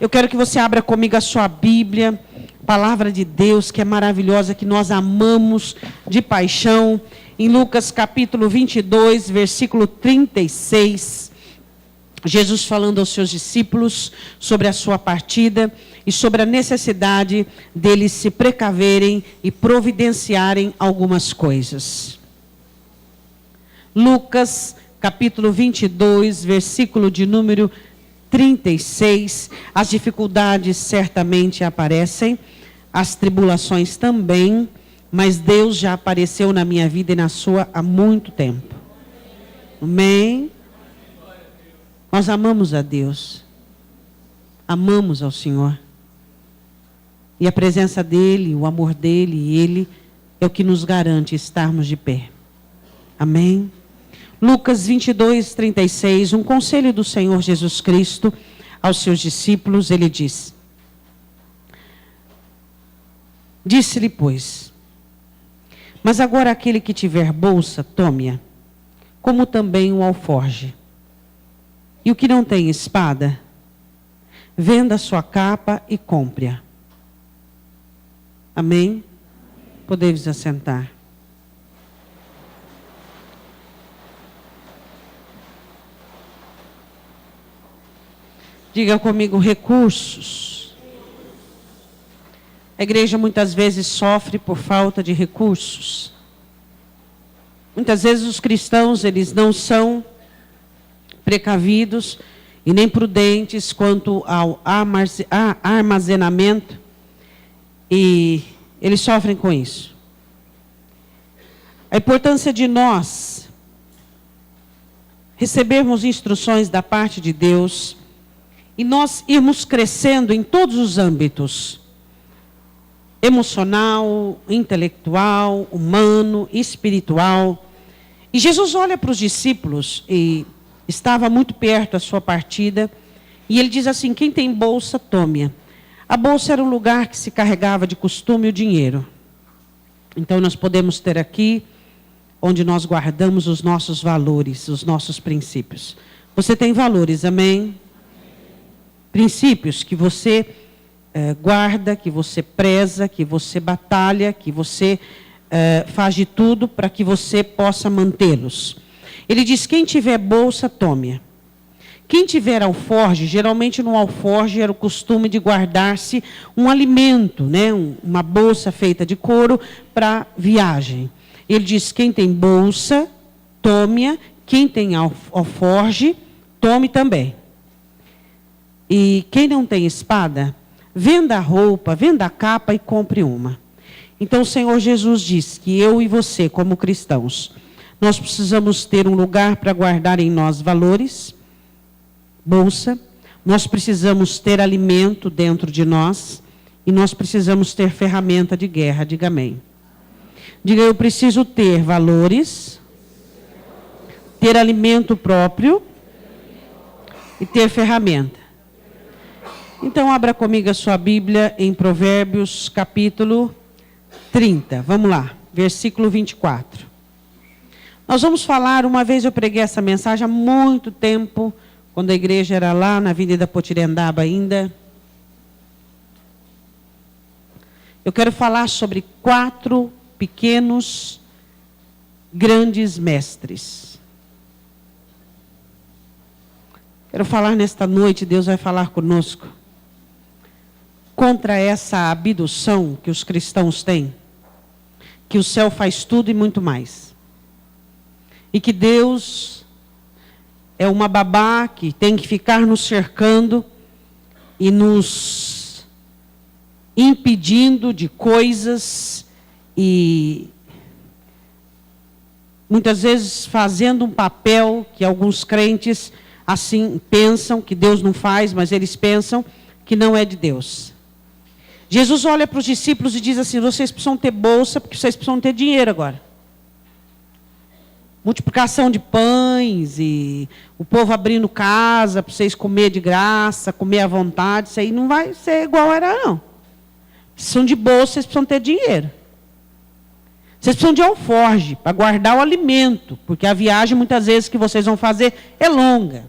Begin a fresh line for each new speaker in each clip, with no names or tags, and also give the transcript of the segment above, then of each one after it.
Eu quero que você abra comigo a sua Bíblia, palavra de Deus que é maravilhosa, que nós amamos de paixão. Em Lucas capítulo 22, versículo 36, Jesus falando aos seus discípulos sobre a sua partida e sobre a necessidade deles se precaverem e providenciarem algumas coisas. Lucas capítulo 22, versículo de número 36, as dificuldades certamente aparecem, as tribulações também, mas Deus já apareceu na minha vida e na sua há muito tempo. Amém? Nós amamos a Deus, amamos ao Senhor, e a presença dEle, o amor dEle e Ele é o que nos garante estarmos de pé. Amém? Lucas 22, 36, um conselho do Senhor Jesus Cristo aos seus discípulos, ele diz: Disse-lhe, pois, mas agora aquele que tiver bolsa, tome-a, como também o alforje. E o que não tem espada, venda a sua capa e compre-a. Amém? Podemos assentar. Diga comigo, recursos. A igreja muitas vezes sofre por falta de recursos. Muitas vezes os cristãos, eles não são precavidos e nem prudentes quanto ao armazenamento, e eles sofrem com isso. A importância de nós recebermos instruções da parte de Deus e nós irmos crescendo em todos os âmbitos: emocional, intelectual, humano, espiritual. E Jesus olha para os discípulos, e estava muito perto a sua partida, e ele diz assim: quem tem bolsa, tome-a. A bolsa era um lugar que se carregava de costume o dinheiro. Então nós podemos ter aqui onde nós guardamos os nossos valores, os nossos princípios. Você tem valores, amém? Princípios que você guarda, que você preza, que você batalha, que você faz de tudo para que você possa mantê-los. Ele diz: quem tiver bolsa, tome-a. Quem tiver alforge, geralmente no alforge era o costume de guardar-se um alimento, né? Uma bolsa feita de couro para viagem. Ele diz: quem tem bolsa, tome-a. Quem tem alforge, tome também. E quem não tem espada, venda a roupa, venda a capa e compre uma. Então o Senhor Jesus diz que eu e você, como cristãos, nós precisamos ter um lugar para guardar em nós valores, bolsa, nós precisamos ter alimento dentro de nós, e nós precisamos ter ferramenta de guerra. Diga amém. Diga: eu preciso ter valores, ter alimento próprio e ter ferramenta. Então, abra comigo a sua Bíblia em Provérbios, capítulo 30. Vamos lá, versículo 24. Nós vamos falar, uma vez eu preguei essa mensagem há muito tempo, quando a igreja era lá na Avenida Potirendaba ainda. Eu quero falar sobre 4 pequenos, grandes mestres. Quero falar nesta noite, Deus vai falar conosco contra essa abdução que os cristãos têm, que o céu faz tudo e muito mais, e que Deus é uma babá que tem que ficar nos cercando e nos impedindo de coisas, e muitas vezes fazendo um papel que alguns crentes assim pensam que Deus não faz, mas eles pensam que não é de Deus. Jesus olha para os discípulos e diz assim: vocês precisam ter bolsa, porque vocês precisam ter dinheiro agora. Multiplicação de pães, e o povo abrindo casa para vocês comer de graça, comer à vontade, isso aí não vai ser igual era, não. Precisam de bolsa, vocês precisam ter dinheiro. Vocês precisam de alforge para guardar o alimento, porque a viagem muitas vezes que vocês vão fazer é longa.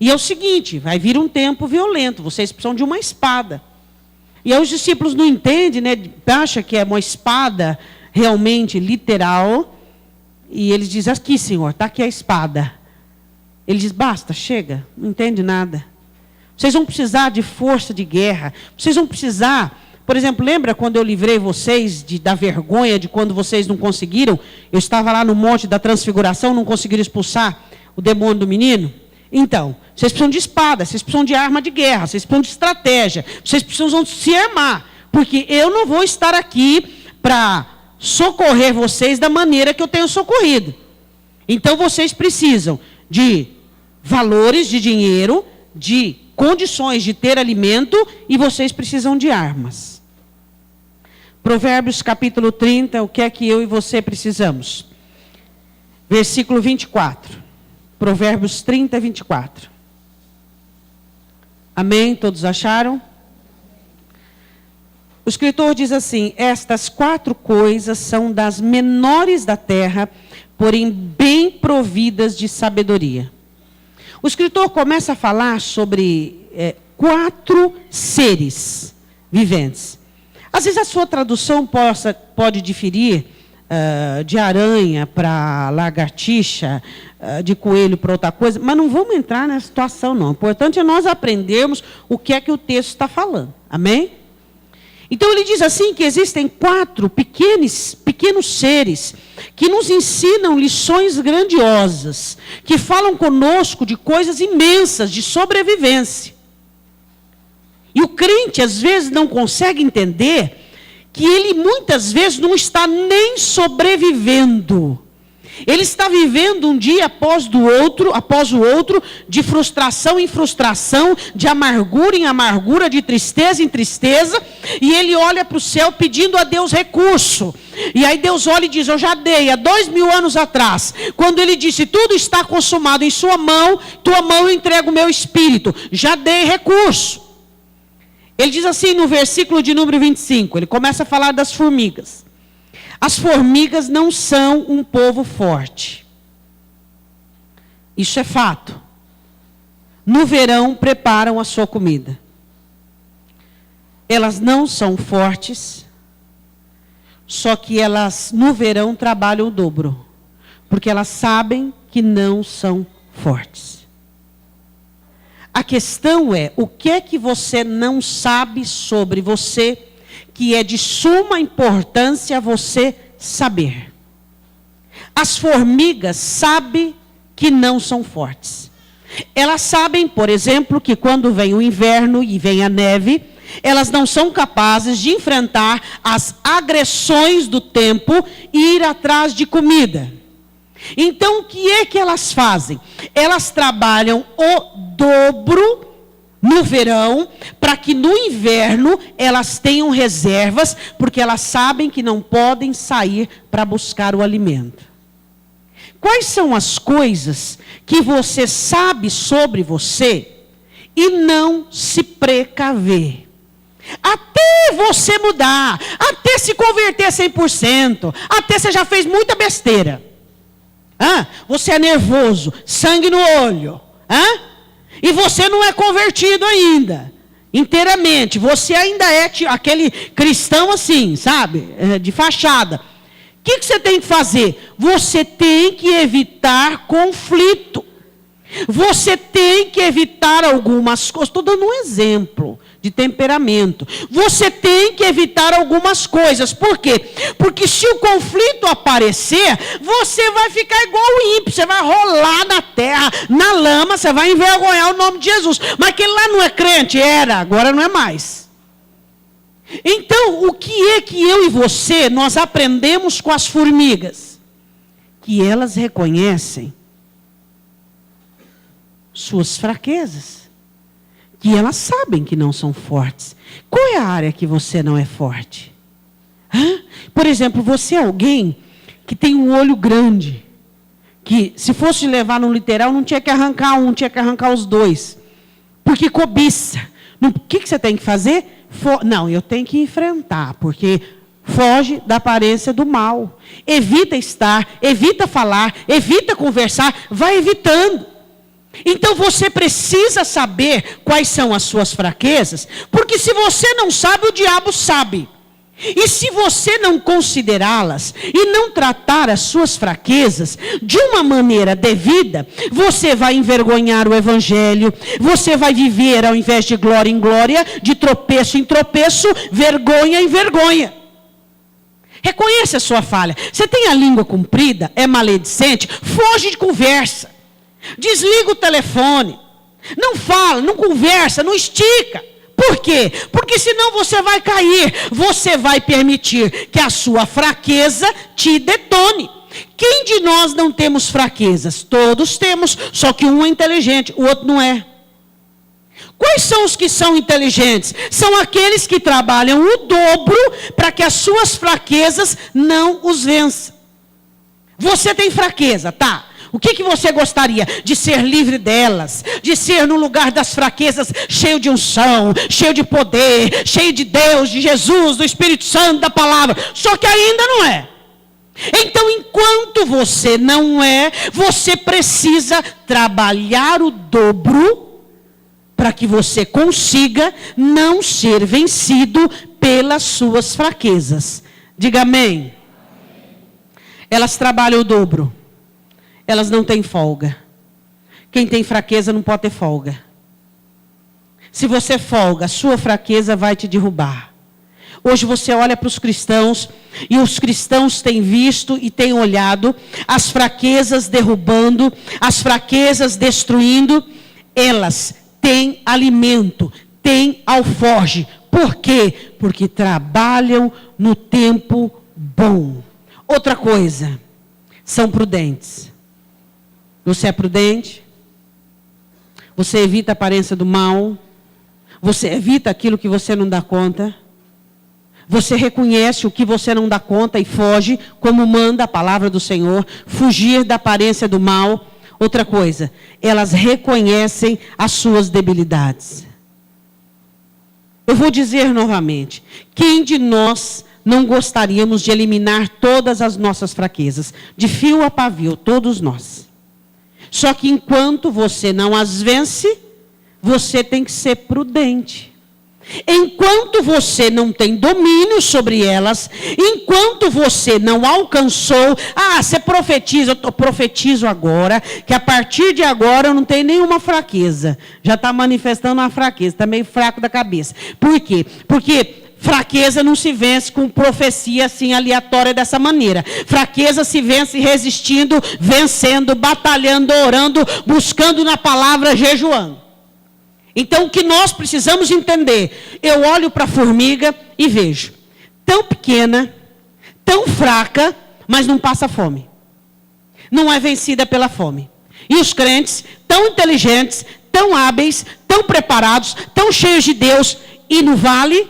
E é o seguinte, vai vir um tempo violento, vocês precisam de uma espada. E aí os discípulos não entendem, né? Acham que é uma espada realmente literal. E eles dizem, aqui, Senhor, está aqui a espada. Ele diz, basta, chega, não entende nada. Vocês vão precisar de força de guerra. Vocês vão precisar, por exemplo, lembra quando eu livrei vocês da vergonha de quando vocês não conseguiram? Eu estava lá no Monte da Transfiguração, não conseguiram expulsar o demônio do menino? Então, vocês precisam de espada, vocês precisam de arma de guerra, vocês precisam de estratégia, vocês precisam se armar, porque eu não vou estar aqui para socorrer vocês da maneira que eu tenho socorrido. Então, vocês precisam de valores de dinheiro, de condições de ter alimento, e vocês precisam de armas. Provérbios capítulo 30, o que é que eu e você precisamos? Versículo 24. Provérbios 30, 24. Amém? Todos acharam? O escritor diz assim, estas 4 coisas são das menores da terra, porém bem providas de sabedoria. O escritor começa a falar sobre 4 seres viventes. Às vezes a sua tradução pode diferir de aranha para lagartixa, de coelho para outra coisa, mas não vamos entrar nessa situação, não. O importante é nós aprendermos o que é que o texto está falando. Amém? Então ele diz assim que existem 4 pequenos seres que nos ensinam lições grandiosas, que falam conosco de coisas imensas, de sobrevivência. E o crente às vezes não consegue entender que ele muitas vezes não está nem sobrevivendo. Ele está vivendo um dia após o outro, de frustração em frustração, de amargura em amargura, de tristeza em tristeza, e ele olha para o céu pedindo a Deus recurso. E aí Deus olha e diz, eu já dei há 2000 anos atrás, quando ele disse, tudo está consumado em sua mão, tua mão eu entrego o meu espírito, já dei recurso. Ele diz assim no versículo de número 25, ele começa a falar das formigas. As formigas não são um povo forte. Isso é fato. No verão preparam a sua comida. Elas não são fortes, só que elas no verão trabalham o dobro, porque elas sabem que não são fortes. A questão é, o que é que você não sabe sobre você, que é de suma importância você saber? As formigas sabem que não são fortes. Elas sabem, por exemplo, que quando vem o inverno e vem a neve, elas não são capazes de enfrentar as agressões do tempo e ir atrás de comida. Então, o que é que elas fazem? Elas trabalham o dobro no verão, para que no inverno elas tenham reservas, porque elas sabem que não podem sair para buscar o alimento. Quais são as coisas que você sabe sobre você e não se precaver? Até você mudar, até se converter 100%, até você já fez muita besteira. Você é nervoso, sangue no olho. E você não é convertido ainda, inteiramente. Você ainda é aquele cristão assim, sabe? De fachada. O que você tem que fazer? Você tem que evitar conflito. Você tem que evitar algumas coisas. Estou dando um exemplo de temperamento. Você tem que evitar algumas coisas. Por quê? Porque se o conflito aparecer, você vai ficar igual o ímpio. Você vai rolar na terra, na lama, você vai envergonhar o nome de Jesus. Mas aquele lá não é crente? Era, agora não é mais. Então, o que é que eu e você, nós aprendemos com as formigas? Que elas reconhecem suas fraquezas. Que elas sabem que não são fortes. Qual é a área que você não é forte? Por exemplo, você é alguém que tem um olho grande, que se fosse levar no literal, não tinha que arrancar um, tinha que arrancar os dois. Porque cobiça. O que você tem que fazer? Não, eu tenho que enfrentar, porque foge da aparência do mal. Evita estar, evita falar, evita conversar, vai evitando. Então você precisa saber quais são as suas fraquezas, porque se você não sabe, o diabo sabe. E se você não considerá-las e não tratar as suas fraquezas de uma maneira devida, você vai envergonhar o evangelho, você vai viver, ao invés de glória em glória, de tropeço em tropeço, vergonha em vergonha. Reconheça a sua falha. Você tem a língua comprida, é maledicente, foge de conversa. Desliga o telefone. Não fala, não conversa, não estica. Por quê? Porque senão você vai cair. Você vai permitir que a sua fraqueza te detone. Quem de nós não temos fraquezas? Todos temos, só que um é inteligente, o outro não é. Quais são os que são inteligentes? São aqueles que trabalham o dobro para que as suas fraquezas não os vençam. Você tem fraqueza, tá? O que você gostaria? De ser livre delas, de ser no lugar das fraquezas, cheio de unção, cheio de poder, cheio de Deus, de Jesus, do Espírito Santo, da palavra. Só que ainda não é. Então, enquanto você não é, você precisa trabalhar o dobro para que você consiga não ser vencido pelas suas fraquezas. Diga amém. Elas trabalham o dobro. Elas não têm folga. Quem tem fraqueza não pode ter folga. Se você folga, a sua fraqueza vai te derrubar. Hoje você olha para os cristãos, e os cristãos têm visto e têm olhado as fraquezas derrubando, as fraquezas destruindo. Elas têm alimento, têm alforge. Por quê? Porque trabalham no tempo bom. Outra coisa, são prudentes. Você é prudente? Você evita a aparência do mal? Você evita aquilo que você não dá conta? Você reconhece o que você não dá conta e foge, como manda a palavra do Senhor, fugir da aparência do mal. Outra coisa, elas reconhecem as suas debilidades. Eu vou dizer novamente, quem de nós não gostaríamos de eliminar todas as nossas fraquezas? De fio a pavio, todos nós. Só que enquanto você não as vence, você tem que ser prudente. Enquanto você não tem domínio sobre elas, enquanto você não alcançou, você profetiza, eu profetizo agora, que a partir de agora eu não tenho nenhuma fraqueza. Já está manifestando uma fraqueza, está meio fraco da cabeça. Por quê? Porque fraqueza não se vence com profecia assim aleatória dessa maneira. Fraqueza se vence resistindo, vencendo, batalhando, orando, buscando na palavra, jejuando. Então o que nós precisamos entender, eu olho para a formiga e vejo, tão pequena, tão fraca, mas não passa fome. Não é vencida pela fome. E os crentes, tão inteligentes, tão hábeis, tão preparados, tão cheios de Deus, e no vale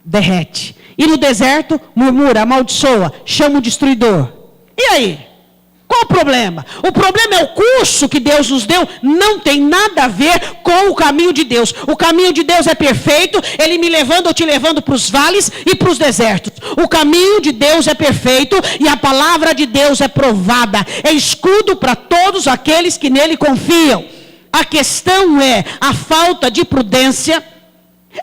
derrete. E no deserto, murmura, amaldiçoa, chama o destruidor. E aí? Qual o problema? O problema é o curso que Deus nos deu, não tem nada a ver com o caminho de Deus. O caminho de Deus é perfeito, Ele me levando ou te levando para os vales e para os desertos. O caminho de Deus é perfeito e a palavra de Deus é provada. É escudo para todos aqueles que nele confiam. A questão é a falta de prudência,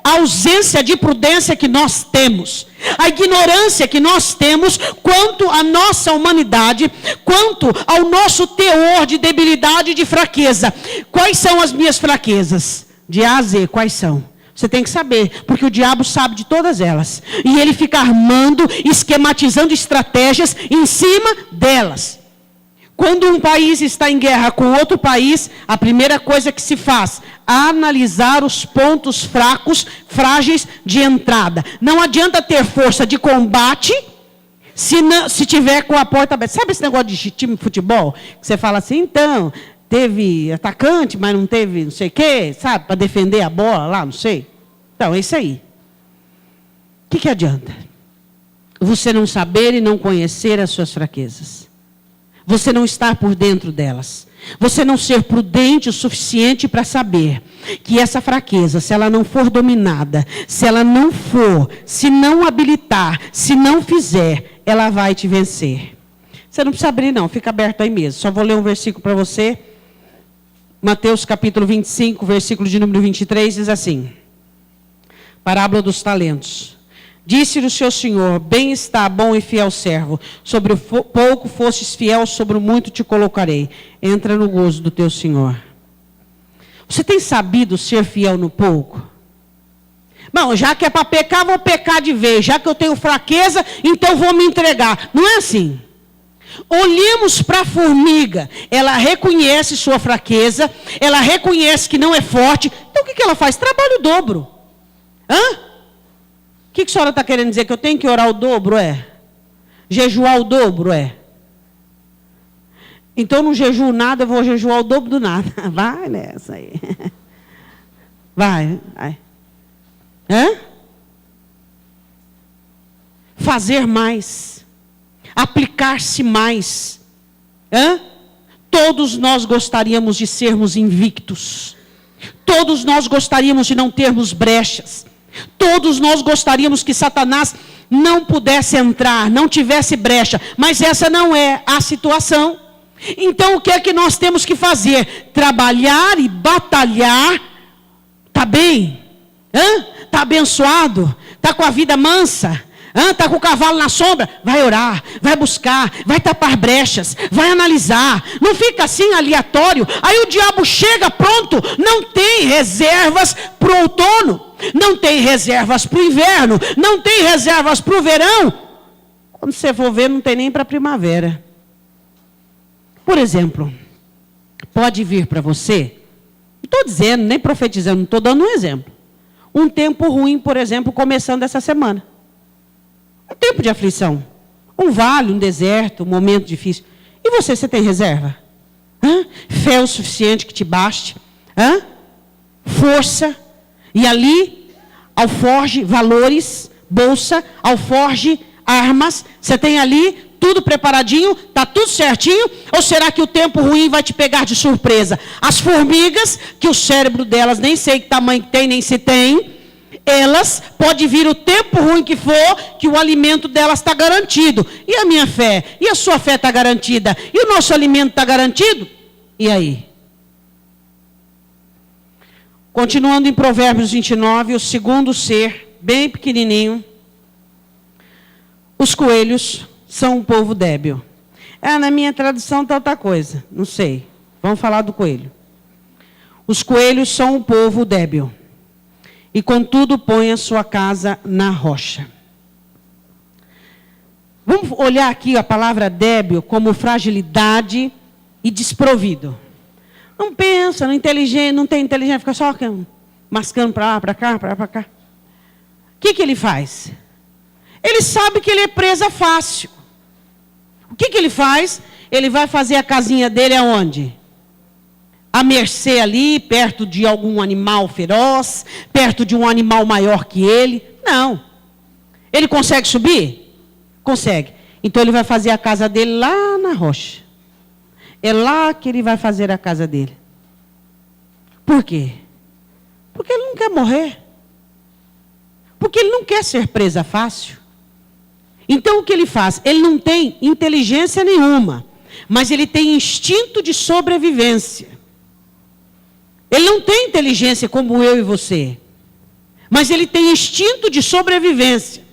a ausência de prudência que nós temos, a ignorância que nós temos quanto à nossa humanidade, quanto ao nosso teor de debilidade e de fraqueza. Quais são as minhas fraquezas? De A a Z, quais são? Você tem que saber, porque o diabo sabe de todas elas. E ele fica armando, esquematizando estratégias em cima delas. Quando um país está em guerra com outro país, a primeira coisa que se faz é analisar os pontos fracos, frágeis de entrada. Não adianta ter força de combate se tiver com a porta aberta. Sabe esse negócio de time de futebol? Que você fala assim, então, teve atacante, mas não teve não sei o quê, sabe? Para defender a bola lá, não sei. Então, é isso aí. O que adianta? Você não saber e não conhecer as suas fraquezas. Você não estar por dentro delas. Você não ser prudente o suficiente para saber que essa fraqueza, se ela não for dominada, se ela não for, se não habilitar, se não fizer, ela vai te vencer. Você não precisa abrir não, fica aberto aí mesmo. Só vou ler um versículo para você. Mateus capítulo 25, versículo de número 23, diz assim. Parábola dos talentos. Disse-lhe o seu senhor, bem está, bom e fiel servo. Sobre o pouco fostes fiel, sobre o muito te colocarei. Entra no gozo do teu senhor. Você tem sabido ser fiel no pouco? Bom, já que é para pecar, vou pecar de vez. Já que eu tenho fraqueza, então vou me entregar. Não é assim. Olhemos para a formiga. Ela reconhece sua fraqueza. Ela reconhece que não é forte. Então o que ela faz? Trabalha o dobro. Hã? O que a senhora está querendo dizer? Que eu tenho que orar o dobro, Jejuar o dobro, Então não jejuo nada, eu vou jejuar o dobro do nada. Vai nessa aí. Vai. Fazer mais. Aplicar-se mais. Todos nós gostaríamos de sermos invictos. Todos nós gostaríamos de não termos brechas. Todos nós gostaríamos que Satanás não pudesse entrar, não tivesse brecha. Mas essa não é a situação. Então o que é que nós temos que fazer? Trabalhar e batalhar. Está bem? Está abençoado? Está com a vida mansa? Está com o cavalo na sombra? Vai orar, vai buscar, vai tapar brechas, vai analisar. Não fica assim aleatório. Aí o diabo chega pronto, não tem reservas para o outono, não tem reservas para o inverno, não tem reservas para o verão. Quando você for ver, não tem nem para a primavera. Por exemplo, pode vir para você, não estou dizendo, nem profetizando, não estou dando um exemplo. Um tempo ruim, por exemplo, começando essa semana. Um tempo de aflição. Um vale, um deserto, um momento difícil. E você tem reserva? Fé o suficiente que te baste? Força. E ali, alforge, valores, bolsa, alforge, armas. Você tem ali tudo preparadinho? Está tudo certinho? Ou será que o tempo ruim vai te pegar de surpresa? As formigas, que o cérebro delas nem sei que tamanho tem, nem se tem, elas, pode vir o tempo ruim que for, que o alimento delas está garantido. E a minha fé? E a sua fé está garantida? E o nosso alimento está garantido? E aí? Continuando em Provérbios 29, o segundo ser, bem pequenininho. Os coelhos são um povo débil. Na minha tradução está outra coisa, não sei. Vamos falar do coelho. Os coelhos são um povo débil. E contudo põe a sua casa na rocha. Vamos olhar aqui a palavra débil como fragilidade e desprovido. Não pensa, não tem inteligência, fica só mascando para lá, para cá, para cá. O que ele faz? Ele sabe que ele é presa fácil. O que ele faz? Ele vai fazer a casinha dele aonde? À mercê ali, perto de algum animal feroz, perto de um animal maior que ele. Não. Ele consegue subir? Consegue. Então ele vai fazer a casa dele lá na rocha. É lá que ele vai fazer a casa dele. Por quê? Porque ele não quer morrer. Porque ele não quer ser presa fácil. Então o que ele faz? Ele não tem inteligência nenhuma, mas ele tem instinto de sobrevivência. Ele não tem inteligência como eu e você, mas ele tem instinto de sobrevivência.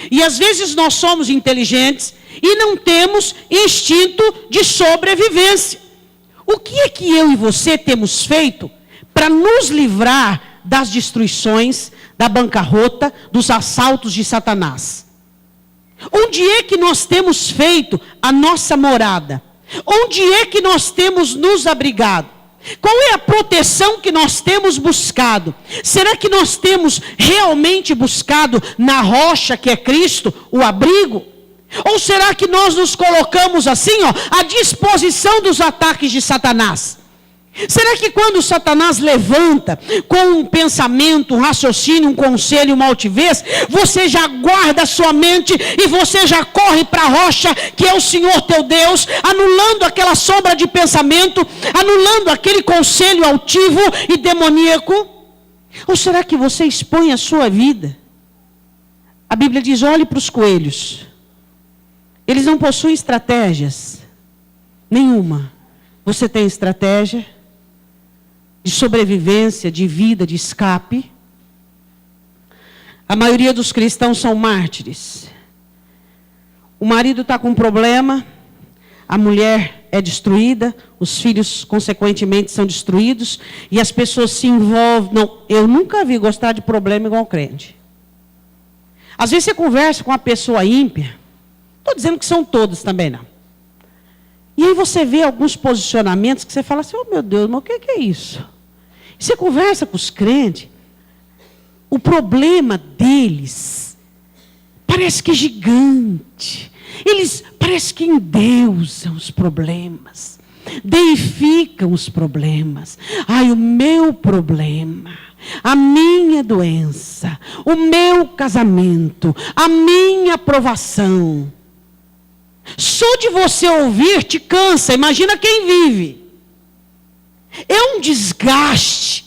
E às vezes nós somos inteligentes e não temos instinto de sobrevivência. O que é que eu e você temos feito para nos livrar das destruições, da bancarrota, dos assaltos de Satanás? Onde é que nós temos feito a nossa morada? Onde é que nós temos nos abrigado? Qual é a proteção que nós temos buscado? Será que nós temos realmente buscado na rocha que é Cristo o abrigo? Ou será que nós nos colocamos assim, à disposição dos ataques de Satanás? Será que quando Satanás levanta com um pensamento, um raciocínio, um conselho, uma altivez, você já guarda a sua mente e você já corre para a rocha que é o Senhor teu Deus, anulando aquela sombra de pensamento, anulando aquele conselho altivo e demoníaco? Ou será que você expõe a sua vida? A Bíblia diz, olhe para os coelhos. Eles não possuem estratégias nenhuma. Você tem estratégia? de sobrevivência, de vida, de escape. A maioria dos cristãos são mártires. O marido está com um problema, a mulher é destruída, os filhos, consequentemente, são destruídos, e as pessoas se envolvem. Não, eu nunca vi gostar de problema igual crente. Às vezes você conversa com uma pessoa ímpia, estou dizendo que são todos também, não. E aí você vê alguns posicionamentos que você fala assim, oh meu Deus, mas o que é isso? E você conversa com os crentes, o problema deles parece que é gigante. Eles parece que endeusam os problemas, deificam os problemas. Ai, o meu problema, a minha doença, o meu casamento, a minha provação. Só de você ouvir te cansa, imagina quem vive. É um desgaste.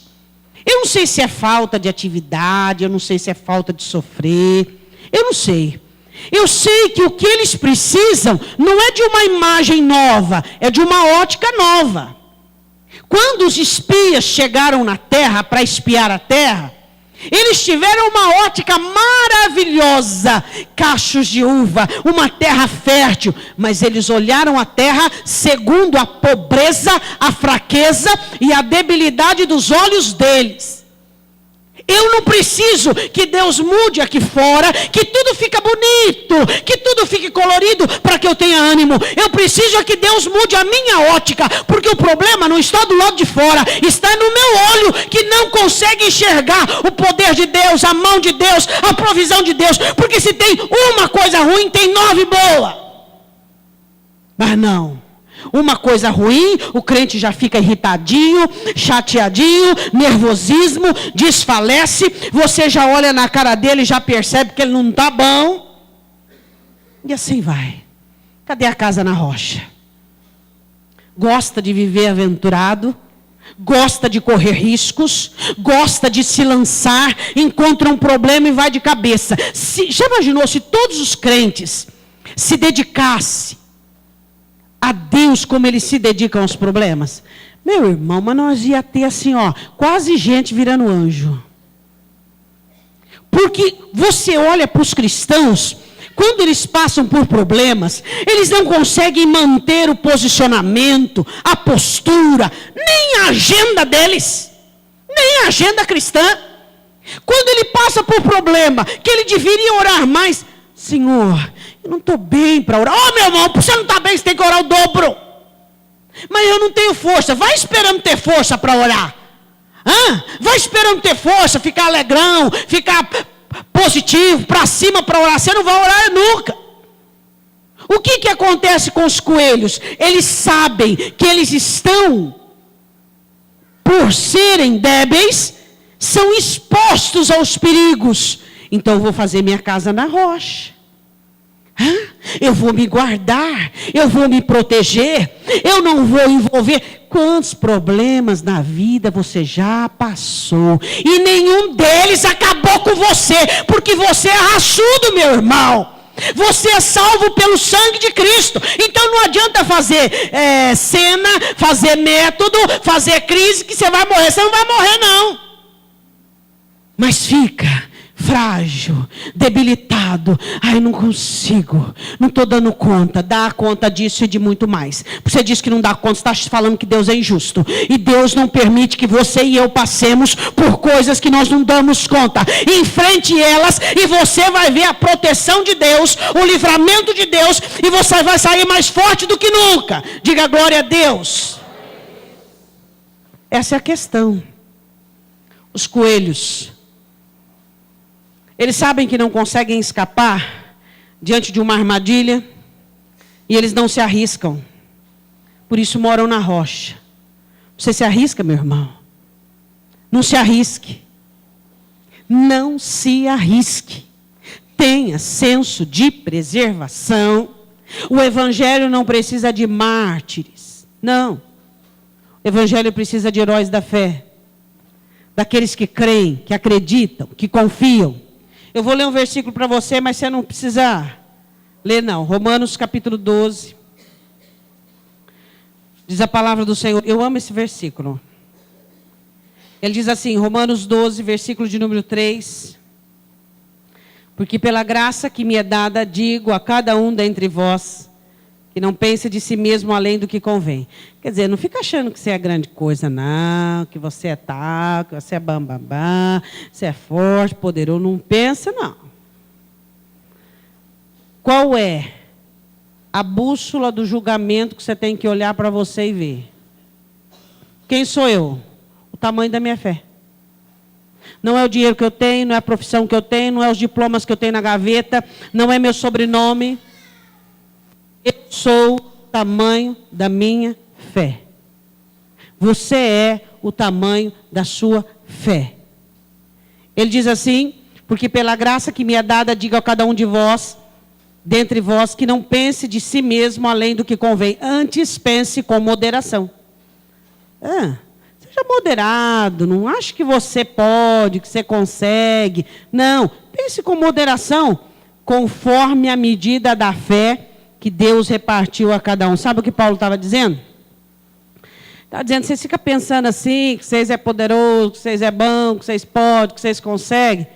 Eu não sei se é falta de atividade, eu não sei se é falta de sofrer, eu não sei. Eu sei que o que eles precisam não é de uma imagem nova, é de uma ótica nova. Quando os espias chegaram na terra para espiar a terra, eles tiveram uma ótica maravilhosa, cachos de uva, uma terra fértil, mas eles olharam a terra segundo a pobreza, a fraqueza e a debilidade dos olhos deles. Eu não preciso que Deus mude aqui fora, que tudo fique bonito, que tudo fique colorido para que eu tenha ânimo. Eu preciso é que Deus mude a minha ótica, porque o problema não está do lado de fora, está no meu olho que não consegue enxergar o poder de Deus, a mão de Deus, a provisão de Deus. Porque se tem uma coisa ruim, tem 9 boas. Mas não. Uma coisa ruim, o crente já fica irritadinho, chateadinho, nervosismo, desfalece. Você já olha na cara dele e já percebe que ele não está bom. E assim vai. Cadê a casa na rocha? Gosta de viver aventurado, gosta de correr riscos, gosta de se lançar, encontra um problema e vai de cabeça. Já imaginou se todos os crentes se dedicassem a Deus como eles se dedicam aos problemas? Meu irmão, mas nós ia ter assim, quase gente virando anjo. Porque você olha para os cristãos, quando eles passam por problemas, eles não conseguem manter o posicionamento, a postura, nem a agenda deles, nem a agenda cristã. Quando ele passa por problema, que ele deveria orar mais, Senhor, eu não estou bem para orar. Meu irmão, você não está bem, você tem que orar o dobro. Mas eu não tenho força. Vai esperando ter força para orar. Vai esperando ter força, ficar alegrão, ficar positivo, para cima para orar. Você não vai orar nunca. O que acontece com os coelhos? Eles sabem que eles estão, por serem débeis, são expostos aos perigos. Então eu vou fazer minha casa na rocha. Eu vou me guardar, eu vou me proteger, eu não vou envolver. Quantos problemas na vida você já passou e nenhum deles acabou com você, porque você é raçudo, meu irmão. Você é salvo pelo sangue de Cristo. Então não adianta fazer cena, fazer método, fazer crise que você vai morrer. Você não vai morrer não. Mas fica frágil, debilitado. Ai, não consigo, não estou dando conta. Dá conta disso e de muito mais. Você diz que não dá conta, você está falando que Deus é injusto. E Deus não permite que você e eu passemos por coisas que nós não damos conta. Enfrente elas e você vai ver a proteção de Deus, o livramento de Deus, e você vai sair mais forte do que nunca. Diga glória a Deus. Essa é a questão. Os coelhos, eles sabem que não conseguem escapar diante de uma armadilha e eles não se arriscam. Por isso moram na rocha. Você se arrisca, meu irmão? Não se arrisque. Não se arrisque. Tenha senso de preservação. O evangelho não precisa de mártires. Não. O evangelho precisa de heróis da fé. Daqueles que creem, que acreditam, que confiam. Eu vou ler um versículo para você, mas você não precisa ler não. Romanos capítulo 12. Diz a palavra do Senhor. Eu amo esse versículo. Ele diz assim, Romanos 12, versículo de número 3. Porque pela graça que me é dada, digo a cada um dentre vós, que não pense de si mesmo além do que convém. Quer dizer, não fica achando que você é grande coisa, não, que você é tal, que você é bambambam, você é forte, poderoso. Não pensa, não. Qual é a bússola do julgamento que você tem que olhar para você e ver? Quem sou eu? O tamanho da minha fé. Não é o dinheiro que eu tenho, não é a profissão que eu tenho, não é os diplomas que eu tenho na gaveta, não é meu sobrenome. Eu sou o tamanho da minha fé. Você é o tamanho da sua fé. Ele diz assim, porque pela graça que me é dada, digo a cada um de vós, dentre vós, que não pense de si mesmo além do que convém. Antes pense com moderação. Seja moderado, não ache que você pode, que você consegue. Não, pense com moderação, conforme a medida da fé que Deus repartiu a cada um. Sabe o que Paulo estava dizendo? Estava dizendo, vocês ficam pensando assim, que vocês é poderoso, que vocês é bom, que vocês podem, que vocês conseguem.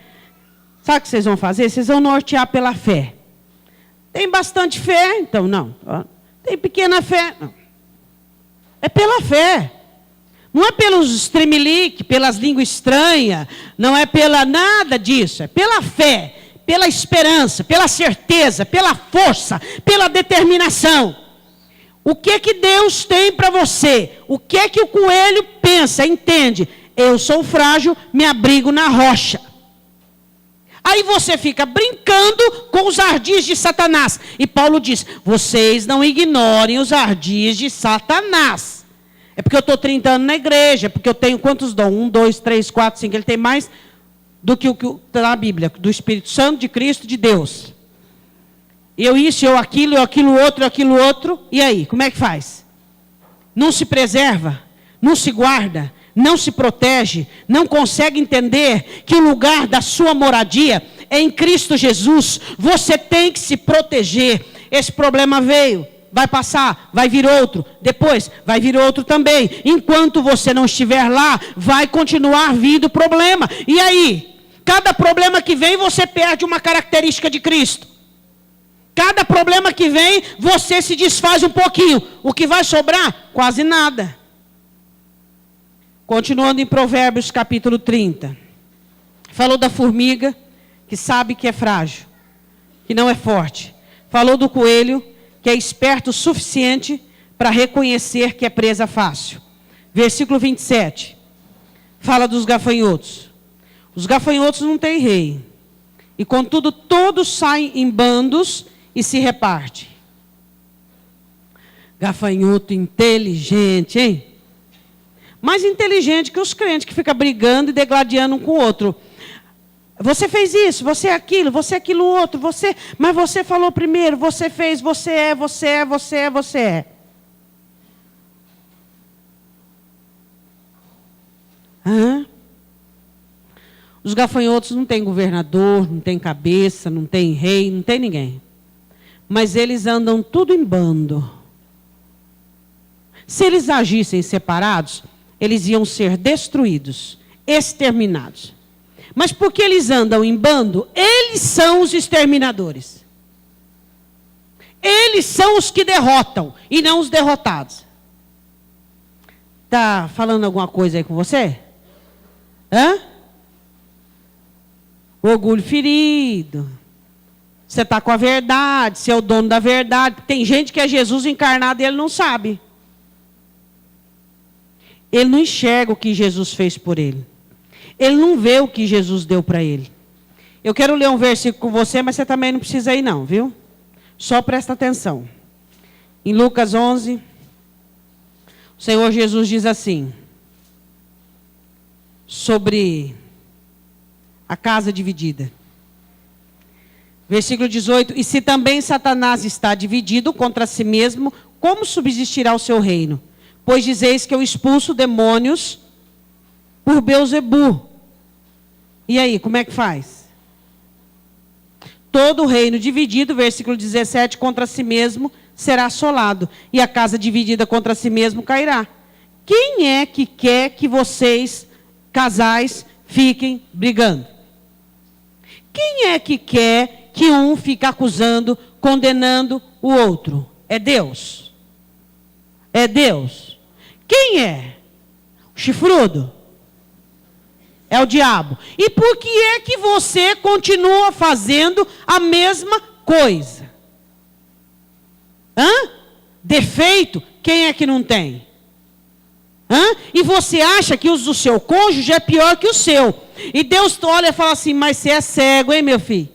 Sabe o que vocês vão fazer? Vocês vão nortear pela fé. Tem bastante fé? Então, não. Tem pequena fé? Não. É pela fé. Não é pelos streamlink, pelas línguas estranhas, não é pela nada disso. É pela fé, pela esperança, pela certeza, pela força, pela determinação. O que que Deus tem para você? O que que o coelho pensa, entende? Eu sou frágil, me abrigo na rocha. Aí você fica brincando com os ardis de Satanás. E Paulo diz, vocês não ignorem os ardis de Satanás. É porque eu estou 30 anos na igreja, é porque eu tenho quantos dons? 1, 2, 3, 4, 5. Ele tem mais do que o que está na Bíblia, do Espírito Santo, de Cristo, de Deus. Eu isso, eu aquilo outro. E aí, como é que faz? Não se preserva, não se guarda, não se protege, não consegue entender que o lugar da sua moradia é em Cristo Jesus. Você tem que se proteger. Esse problema veio, vai passar, vai vir outro, depois vai vir outro também. Enquanto você não estiver lá, vai continuar vindo problema. E aí, cada problema que vem, você perde uma característica de Cristo. Cada problema que vem, você se desfaz um pouquinho. O que vai sobrar? Quase nada. Continuando em Provérbios capítulo 30. Falou da formiga, que sabe que é frágil, que não é forte. Falou do coelho, que é esperto o suficiente para reconhecer que é presa fácil. Versículo 27. Fala dos gafanhotos. Os gafanhotos não têm rei. E contudo, todos saem em bandos e se repartem. Gafanhoto inteligente, hein? Mais inteligente que os crentes que ficam brigando e degladiando um com o outro. Você fez isso, você é aquilo outro, mas você falou primeiro, você fez, você é. Os gafanhotos não têm governador, não tem cabeça, não tem rei, não tem ninguém. Mas eles andam tudo em bando. Se eles agissem separados, eles iam ser destruídos, exterminados. Mas porque eles andam em bando, eles são os exterminadores. Eles são os que derrotam e não os derrotados. Está falando alguma coisa aí com você? Orgulho ferido. Você está com a verdade, você é o dono da verdade. Tem gente que é Jesus encarnado e ele não sabe. Ele não enxerga o que Jesus fez por ele. Ele não vê o que Jesus deu para ele. Eu quero ler um versículo com você, mas você também não precisa ir não, viu? Só presta atenção. Em Lucas 11, o Senhor Jesus diz assim, sobre a casa dividida. Versículo 18, e se também Satanás está dividido contra si mesmo, como subsistirá o seu reino? Pois dizeis que eu expulso demônios por Beelzebu. E aí, como é que faz? Todo reino dividido, versículo 17, contra si mesmo será assolado, e a casa dividida contra si mesmo cairá. Quem é que quer que vocês casais fiquem brigando. Quem é que quer que um fique acusando, condenando o outro? É Deus. É Deus. Quem é? O chifrudo? É o diabo. E por que é que você continua fazendo a mesma coisa? Defeito, quem é que não tem? E você acha que o do seu cônjuge é pior que o seu. E Deus olha e fala assim, mas você é cego, hein, meu filho?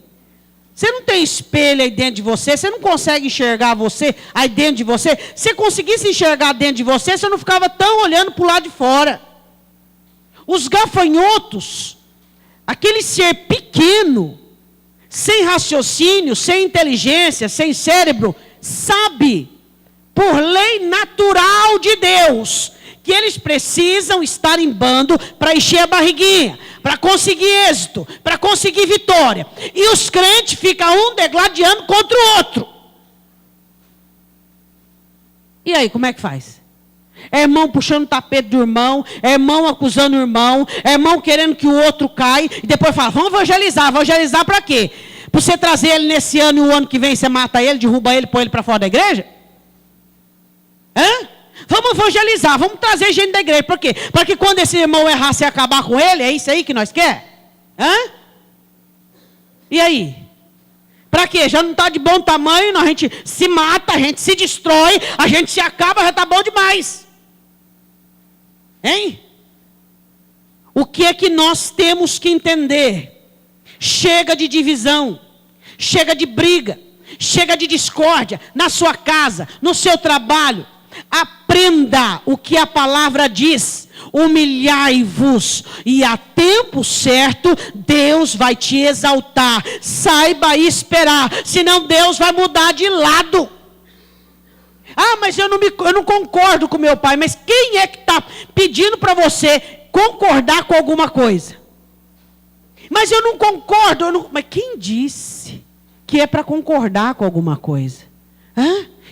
Você não tem espelho aí dentro de você, você não consegue enxergar você aí dentro de você. Se você conseguisse enxergar dentro de você, você não ficava tão olhando para o lado de fora. Os gafanhotos, aquele ser pequeno, sem raciocínio, sem inteligência, sem cérebro, sabe, por lei natural de Deus, que eles precisam estar em bando para encher a barriguinha, para conseguir êxito, para conseguir vitória. E os crentes ficam um degladiando contra o outro. E aí, como é que faz? É irmão puxando o tapete do irmão, é irmão acusando o irmão, é irmão querendo que o outro caia, e depois fala, vamos evangelizar. Evangelizar para quê? Para você trazer ele nesse ano e o ano que vem você mata ele, derruba ele, põe ele para fora da igreja? Vamos evangelizar, vamos trazer gente da igreja. Por quê? Para que quando esse irmão errar, você acabar com ele, é isso aí que nós quer? E aí? Para quê? Já não está de bom tamanho, a gente se mata, a gente se destrói, a gente se acaba, já está bom demais. Hein? O que é que nós temos que entender? Chega de divisão, chega de briga, chega de discórdia na sua casa, no seu trabalho. Aprenda o que a palavra diz. Humilhai-vos e a tempo certo Deus vai te exaltar. Saiba esperar, senão Deus vai mudar de lado. Mas eu não concordo com meu pai. Mas quem é que está pedindo para você concordar com alguma coisa? Mas eu não concordo. Mas quem disse que é para concordar com alguma coisa?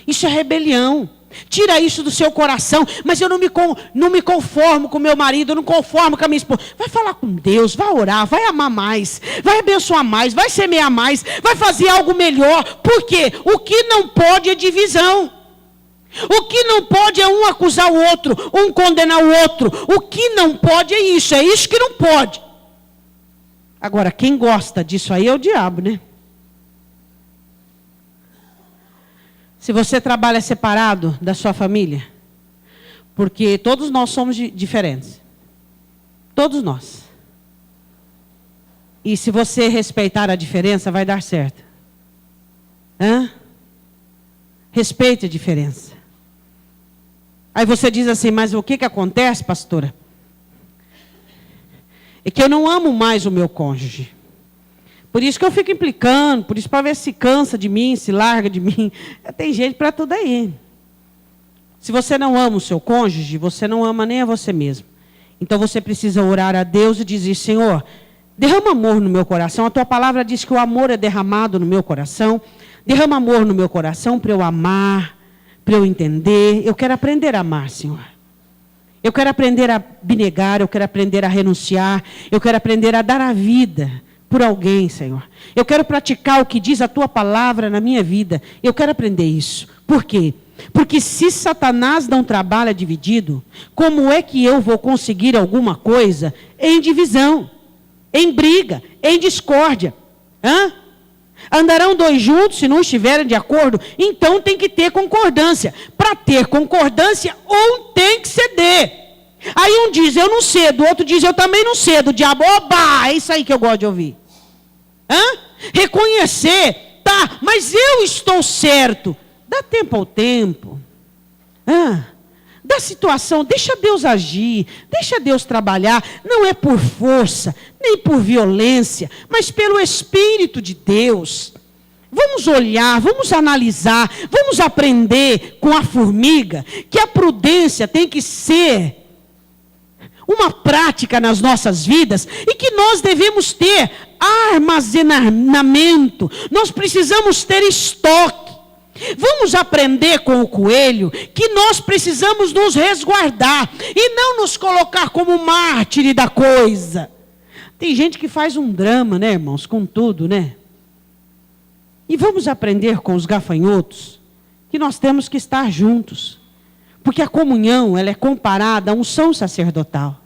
Isso é rebelião. Tira isso do seu coração. Mas eu não me conformo com meu marido, eu não conformo com a minha esposa. Vai falar com Deus, vai orar, vai amar mais, vai abençoar mais, vai semear mais, vai fazer algo melhor. Por quê? O que não pode é divisão. O que não pode é um acusar o outro, um condenar o outro. O que não pode é isso que não pode. Agora, quem gosta disso aí é o diabo, né? Se você trabalha separado da sua família, porque todos nós somos diferentes. Todos nós. E se você respeitar a diferença, vai dar certo. Respeite a diferença. Aí você diz assim, mas o que acontece, pastora? É que eu não amo mais o meu cônjuge. Por isso que eu fico implicando, por isso para ver se cansa de mim, se larga de mim. Tem gente para tudo aí. Se você não ama o seu cônjuge, você não ama nem a você mesmo. Então você precisa orar a Deus e dizer, Senhor, derrama amor no meu coração. A tua palavra diz que o amor é derramado no meu coração. Derrama amor no meu coração para eu amar, para eu entender. Eu quero aprender a amar, Senhor. Eu quero aprender a abnegar, eu quero aprender a renunciar. Eu quero aprender a dar a vida por alguém, Senhor. Eu quero praticar o que diz a tua palavra na minha vida. Eu quero aprender isso. Por quê? Porque se Satanás não trabalha dividido, como é que eu vou conseguir alguma coisa em divisão, em briga, em discórdia? Andarão dois juntos se não estiverem de acordo? Então tem que ter concordância. Para ter concordância, um tem que ceder. Aí um diz, eu não cedo, o outro diz, eu também não cedo. O diabo, oba, é isso aí que eu gosto de ouvir. Reconhecer, tá, mas eu estou certo. Dá tempo ao tempo. Da situação, deixa Deus agir, deixa Deus trabalhar. Não é por força, nem por violência, mas pelo Espírito de Deus. Vamos olhar, vamos analisar, vamos aprender com a formiga que a prudência tem que ser uma prática nas nossas vidas e que nós devemos ter armazenamento. Nós precisamos ter estoque. Vamos aprender com o coelho que nós precisamos nos resguardar e não nos colocar como mártire da coisa. Tem gente que faz um drama, né, irmãos, com tudo, né? E vamos aprender com os gafanhotos que nós temos que estar juntos. Porque a comunhão, ela é comparada à unção sacerdotal.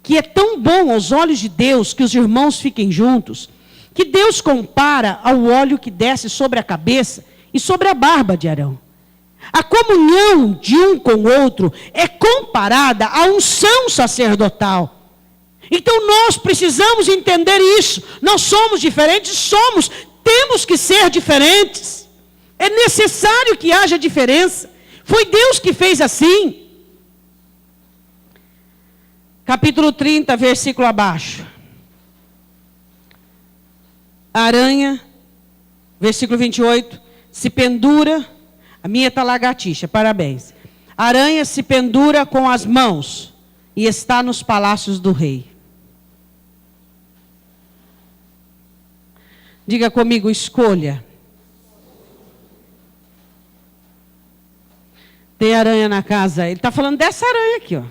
Que é tão bom aos olhos de Deus que os irmãos fiquem juntos, que Deus compara ao óleo que desce sobre a cabeça e sobre a barba de Arão. A comunhão de um com o outro é comparada à unção sacerdotal. Então nós precisamos entender isso. Nós somos diferentes, temos que ser diferentes. É necessário que haja diferença. Foi Deus que fez assim. Capítulo 30, versículo abaixo. A aranha, versículo 28, se pendura, a minha está lagartixa, parabéns. A aranha se pendura com as mãos e está nos palácios do rei. Diga comigo, escolha. Tem aranha na casa, ele está falando dessa aranha aqui, ó.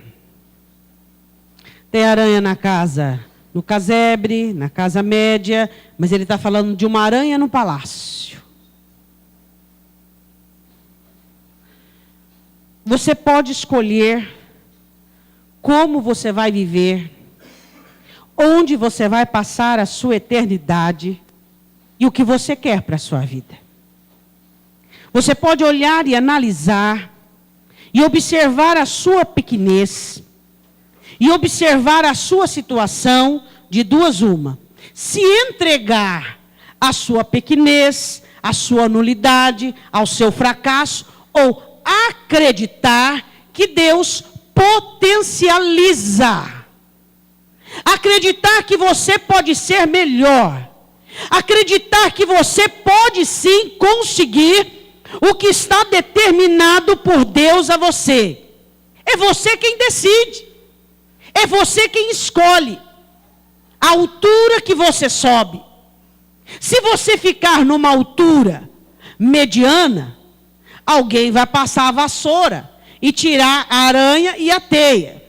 Tem aranha na casa, no casebre, na casa média, mas ele está falando de uma aranha no palácio. Você pode escolher como você vai viver, onde você vai passar a sua eternidade e o que você quer para a sua vida. Você pode olhar e analisar e observar a sua pequenez e observar a sua situação de duas uma. Se entregar à sua pequenez, à sua nulidade, ao seu fracasso, ou acreditar que Deus potencializa. Acreditar que você pode ser melhor. Acreditar que você pode sim conseguir o que está determinado por Deus a você. É você quem decide. É você quem escolhe a altura que você sobe. Se você ficar numa altura mediana, alguém vai passar a vassoura e tirar a aranha e a teia.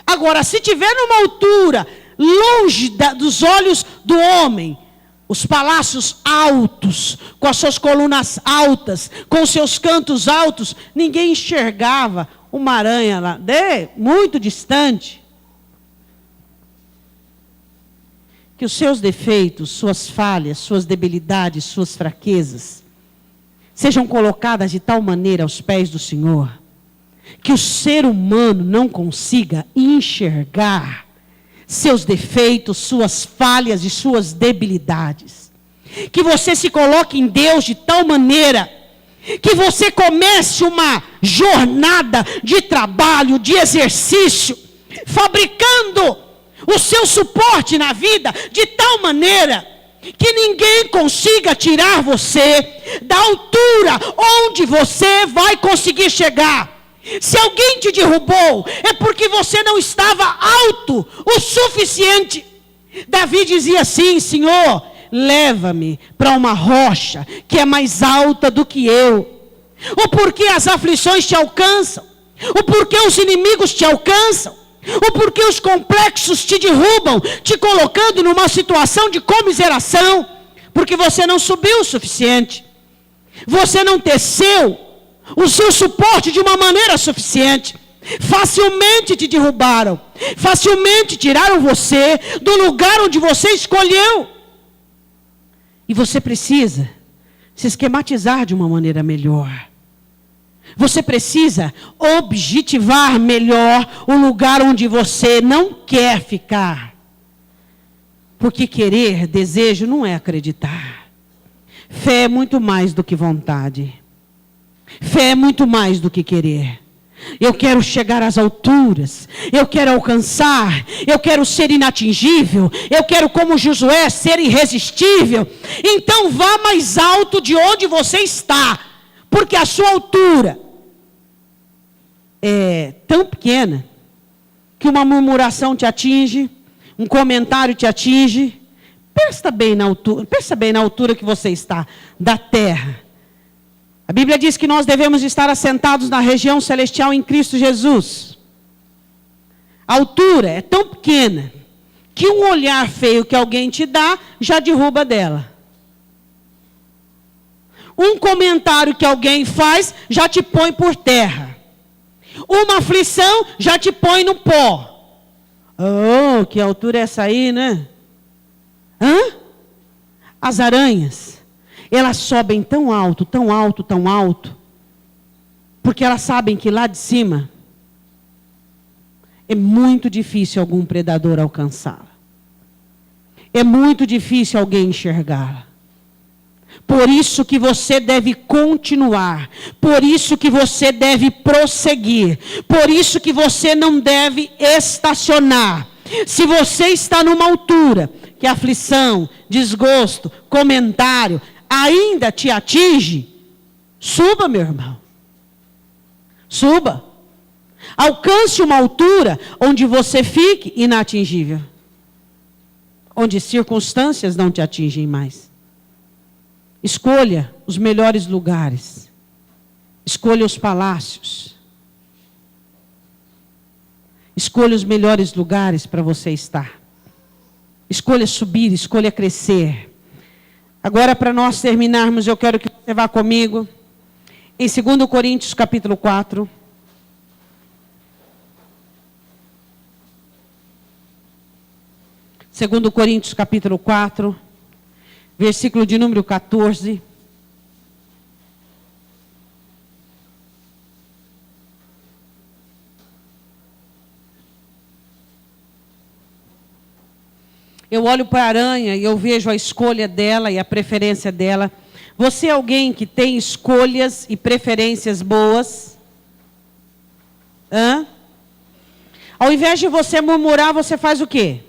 Agora, se tiver numa altura longe dos olhos do homem, os palácios altos, com as suas colunas altas, com os seus cantos altos, ninguém enxergava uma aranha lá, muito distante. Que os seus defeitos, suas falhas, suas debilidades, suas fraquezas, sejam colocadas de tal maneira aos pés do Senhor, que o ser humano não consiga enxergar seus defeitos, suas falhas e suas debilidades. Que você se coloque em Deus de tal maneira que você comece uma jornada de trabalho, de exercício, fabricando o seu suporte na vida de tal maneira que ninguém consiga tirar você da altura onde você vai conseguir chegar. Se alguém te derrubou, é porque você não estava alto o suficiente. Davi dizia assim: Senhor, leva-me para uma rocha que é mais alta do que eu. O porquê as aflições te alcançam, o porquê os inimigos te alcançam, o porquê os complexos te derrubam, te colocando numa situação de comiseração, porque você não subiu o suficiente, você não teceu o seu suporte de uma maneira suficiente. Facilmente te derrubaram, facilmente tiraram você do lugar onde você escolheu. E você precisa se esquematizar de uma maneira melhor. Você precisa objetivar melhor o lugar onde você não quer ficar. Porque querer, desejo, não é acreditar. Fé é muito mais do que vontade. Fé é muito mais do que querer. Eu quero chegar às alturas, eu quero alcançar, eu quero ser inatingível, eu quero, como Josué, ser irresistível. Então vá mais alto de onde você está, porque a sua altura é tão pequena que uma murmuração te atinge, um comentário te atinge, Pensa bem na altura que você está da terra. A Bíblia diz que nós devemos estar assentados na região celestial em Cristo Jesus. A altura é tão pequena que um olhar feio que alguém te dá já derruba dela. Um comentário que alguém faz já te põe por terra. Uma aflição já te põe no pó. Oh, que altura é essa aí, né? As aranhas, elas sobem tão alto, tão alto, tão alto, porque elas sabem que lá de cima é muito difícil algum predador alcançá-la. É muito difícil alguém enxergá-la. Por isso que você deve continuar. Por isso que você deve prosseguir. Por isso que você não deve estacionar. Se você está numa altura que aflição, desgosto, comentário ainda te atinge, suba, meu irmão. Suba. Alcance uma altura onde você fique inatingível. Onde circunstâncias não te atingem mais. Escolha os melhores lugares. Escolha os palácios. Escolha os melhores lugares para você estar. Escolha subir, escolha crescer. Agora, para nós terminarmos, eu quero que você vá comigo em 2 Coríntios capítulo 4. Segundo Coríntios capítulo 4, versículo de número 14. Eu olho para a aranha e eu vejo a escolha dela e a preferência dela. Você é alguém que tem escolhas e preferências boas? Ao invés de você murmurar, você faz o quê?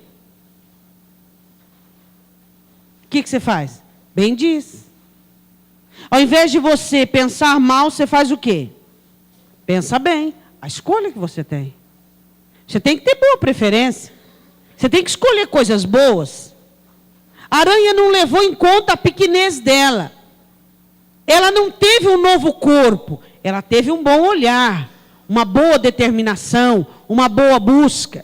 O que você faz? Bem diz. Ao invés de você pensar mal, você faz o quê? Pensa bem. A escolha que você tem. Você tem que ter boa preferência. Você tem que escolher coisas boas. A aranha não levou em conta a pequenez dela. Ela não teve um novo corpo. Ela teve um bom olhar. Uma boa determinação. Uma boa busca.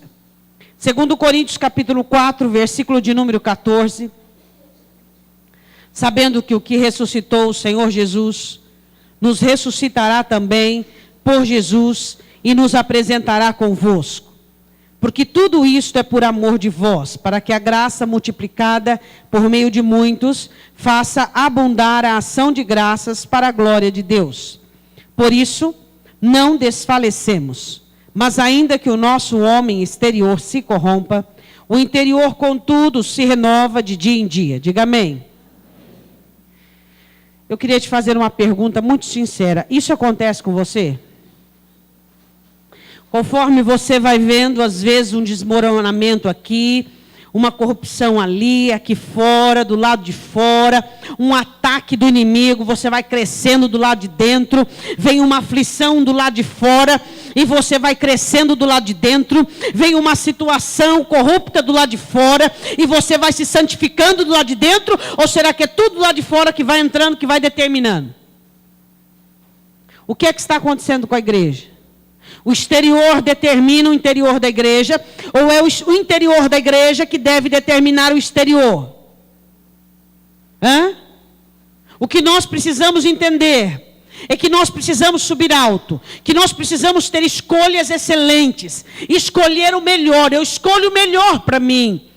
2 Coríntios capítulo 4, versículo de número 14. Sabendo que o que ressuscitou o Senhor Jesus, nos ressuscitará também por Jesus e nos apresentará convosco. Porque tudo isto é por amor de vós, para que a graça multiplicada por meio de muitos faça abundar a ação de graças para a glória de Deus. Por isso, não desfalecemos, mas ainda que o nosso homem exterior se corrompa, o interior, contudo, se renova de dia em dia. Diga amém. Eu queria te fazer uma pergunta muito sincera. Isso acontece com você? Conforme você vai vendo, às vezes, um desmoronamento aqui, uma corrupção ali, aqui fora, do lado de fora, um ataque do inimigo, você vai crescendo do lado de dentro, vem uma aflição do lado de fora, e você vai crescendo do lado de dentro, vem uma situação corrupta do lado de fora, e você vai se santificando do lado de dentro, ou será que é tudo do lado de fora que vai entrando, que vai determinando? O que é que está acontecendo com a igreja? O exterior determina o interior da igreja, ou é o interior da igreja que deve determinar o exterior? O que nós precisamos entender é que nós precisamos subir alto, que nós precisamos ter escolhas excelentes, escolher o melhor. Eu escolho o melhor para mim.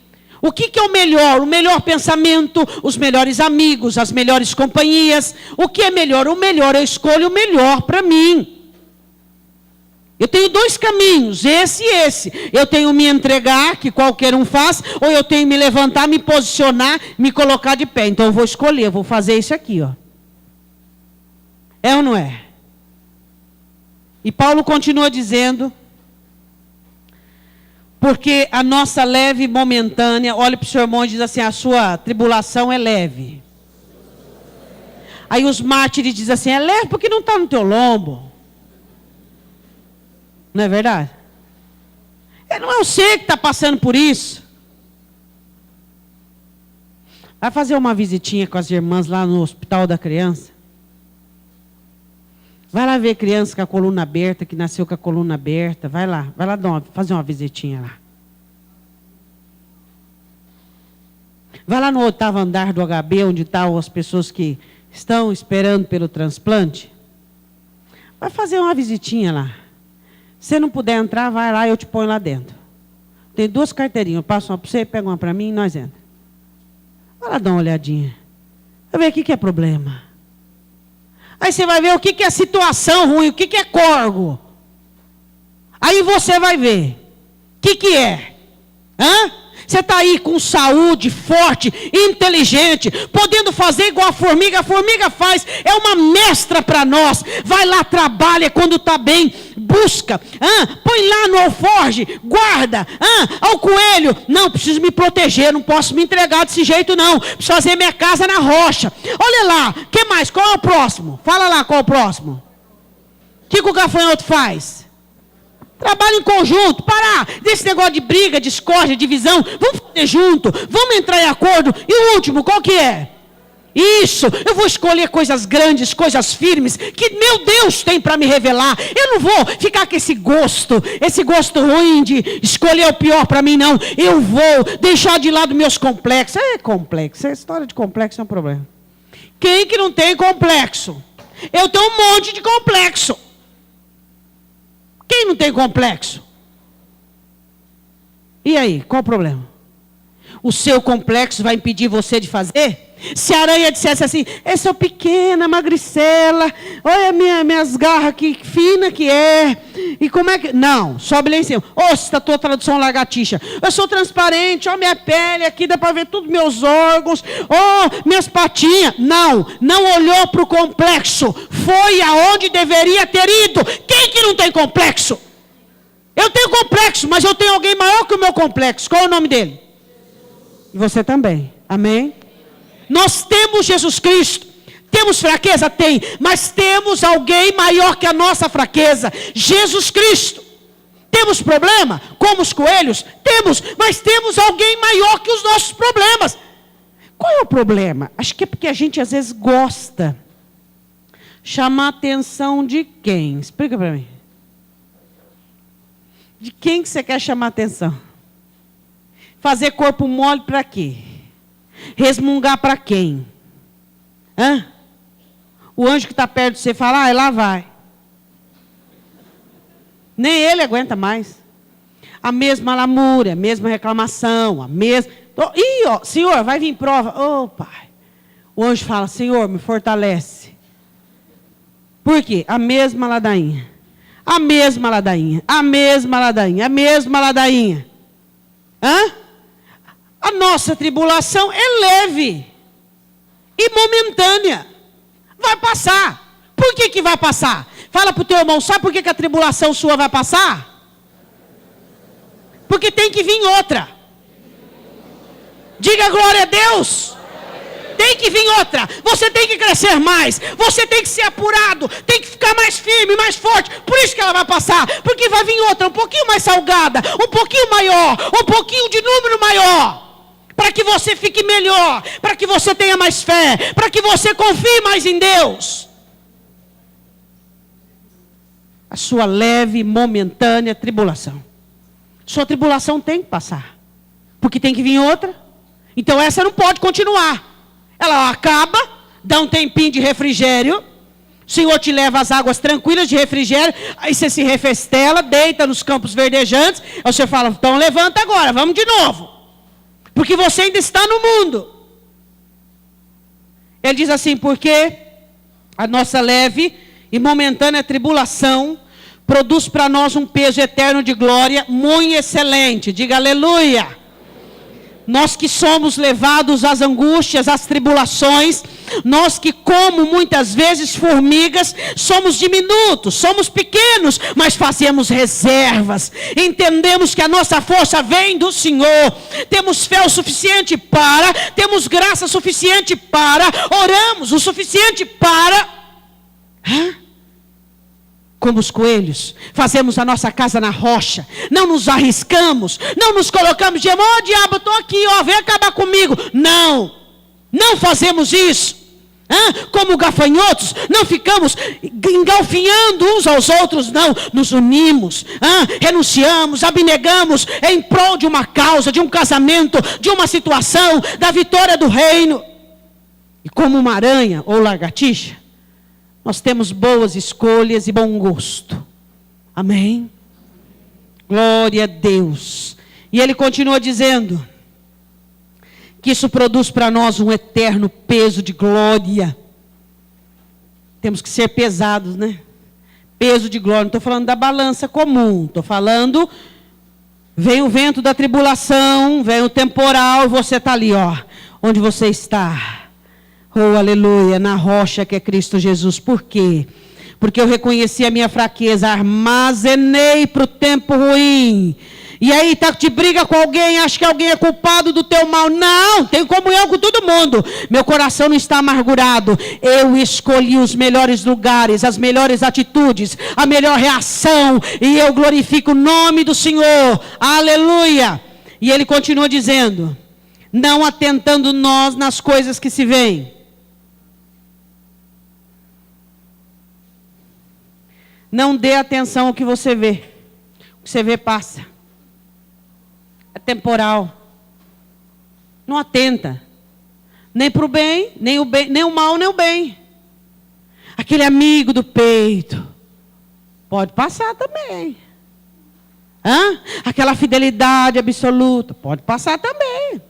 O que é o melhor? O melhor pensamento, os melhores amigos, as melhores companhias. O que é melhor? O melhor, eu escolho o melhor para mim. Eu tenho dois caminhos, esse e esse. Eu tenho me entregar, que qualquer um faz, ou eu tenho me levantar, me posicionar, me colocar de pé. Então eu vou escolher, eu vou fazer isso aqui, ó. É ou não é? E Paulo continua dizendo, porque a nossa leve e momentânea, olha para o seu irmão e diz assim, a sua tribulação é leve. Aí os mártires dizem assim, é leve porque não está no teu lombo. Não é verdade? Não é você que está passando por isso. Vai fazer uma visitinha com as irmãs lá no Hospital da Criança. Vai lá ver criança com a coluna aberta, que nasceu com a coluna aberta. Vai lá fazer uma visitinha lá. Vai lá no 8º andar do HB, onde estão as pessoas que estão esperando pelo transplante. Vai fazer uma visitinha lá. Se não puder entrar, vai lá e eu te ponho lá dentro. Tem 2 carteirinhas, eu passo uma para você, pega uma para mim e nós entramos. Vai lá dar uma olhadinha. Vai ver o que é problema. Aí você vai ver o que é situação ruim, o que é corgo. Aí você vai ver. O que é? Hã? Você está aí com saúde, forte, inteligente, podendo fazer igual a formiga faz, é uma mestra para nós. Vai lá, trabalha, quando está bem, busca. Põe lá no alforge, guarda. Ao coelho, não, preciso me proteger, não posso me entregar desse jeito não. Preciso fazer minha casa na rocha. Olha lá, o que mais? Qual é o próximo? Fala lá qual é o próximo. O que o gafanhoto faz? Trabalho em conjunto, parar desse negócio de briga, discórdia, divisão. Vamos fazer junto, vamos entrar em acordo. E o último, qual que é? Isso, eu vou escolher coisas grandes, coisas firmes, que meu Deus tem para me revelar. Eu não vou ficar com esse gosto ruim de escolher o pior para mim, não. Eu vou deixar de lado meus complexos. Complexo, essa história de complexo é um problema. Quem que não tem complexo? Eu tenho um monte de complexo. Quem não tem complexo? E aí, qual o problema? O seu complexo vai impedir você de fazer? Se a aranha dissesse assim, eu sou pequena, magricela, olha minhas garras que fina que é. E como é que... Não, sobe lá em cima. Essa tua tradução lagartixa. Eu sou transparente, minha pele aqui, dá para ver todos meus órgãos, minhas patinhas. Não olhou para o complexo. Foi aonde deveria ter ido. Quem que não tem complexo? Eu tenho complexo, mas eu tenho alguém maior que o meu complexo. Qual é o nome dele? E você também. Amém? Nós temos Jesus Cristo. Temos fraqueza? Tem. Mas temos alguém maior que a nossa fraqueza. Jesus Cristo. Temos problema? Como os coelhos? Temos. Mas temos alguém maior que os nossos problemas. Qual é o problema? Acho que é porque a gente às vezes gosta. Chamar a atenção de quem? Explica para mim. De quem que você quer chamar a atenção? Fazer corpo mole para quê? Resmungar para quem? O anjo que está perto de você fala, lá vai. Nem ele aguenta mais. A mesma lamúria, a mesma reclamação, a mesma... Senhor, vai vir prova. Pai. O anjo fala, Senhor, me fortalece. Por quê? A mesma ladainha. A mesma ladainha. A mesma ladainha. A mesma ladainha. A nossa tribulação é leve e momentânea. Vai passar. Por que vai passar? Fala para o teu irmão, sabe por que a tribulação sua vai passar? Porque tem que vir outra. Diga glória a Deus. Tem que vir outra. Você tem que crescer mais. Você tem que ser apurado. Tem que ficar mais firme, mais forte. Por isso que ela vai passar. Porque vai vir outra, um pouquinho mais salgada, um pouquinho maior, um pouquinho de número maior. Para que você fique melhor, para que você tenha mais fé, para que você confie mais em Deus. A sua leve, momentânea tribulação. Sua tribulação tem que passar, porque tem que vir outra. Então essa não pode continuar. Ela acaba, dá um tempinho de refrigério. O Senhor te leva às águas tranquilas de refrigério. Aí você se refestela, deita nos campos verdejantes. Aí você fala, então levanta agora, vamos de novo. Porque você ainda está no mundo. Ele diz assim, porque a nossa leve e momentânea tribulação produz para nós um peso eterno de glória muito excelente. Diga aleluia. Nós que somos levados às angústias, às tribulações, nós que como muitas vezes formigas, somos diminutos, somos pequenos, mas fazemos reservas. Entendemos que a nossa força vem do Senhor. Temos fé o suficiente para, temos graça suficiente para, oramos o suficiente para... Como os coelhos, fazemos a nossa casa na rocha, não nos arriscamos, não nos colocamos de diabo, estou aqui, vem acabar comigo. Não, Não fazemos isso. Como gafanhotos, não ficamos engalfinhando uns aos outros, não. Nos unimos, renunciamos, abnegamos em prol de uma causa, de um casamento, de uma situação, da vitória do reino. E como uma aranha ou lagartixa, nós temos boas escolhas e bom gosto. Amém? Glória a Deus. E ele continua dizendo que isso produz para nós um eterno peso de glória. Temos que ser pesados, né? Peso de glória. Não estou falando da balança comum. Estou falando, vem o vento da tribulação, vem o temporal, e você está ali, onde você está. Oh, aleluia, na rocha que é Cristo Jesus. Por quê? Porque eu reconheci a minha fraqueza, armazenei para o tempo ruim. E aí te briga com alguém, acha que alguém é culpado do teu mal. Não, tenho comunhão com todo mundo. Meu coração não está amargurado. Eu escolhi os melhores lugares, as melhores atitudes, a melhor reação. E eu glorifico o nome do Senhor. Aleluia. E ele continua dizendo, não atentando nós nas coisas que se veem. Não dê atenção ao que você vê. O que você vê passa. É temporal. Não atenta. Nem para o bem, nem o mal, nem o bem. Aquele amigo do peito. Pode passar também. Aquela fidelidade absoluta. Pode passar também.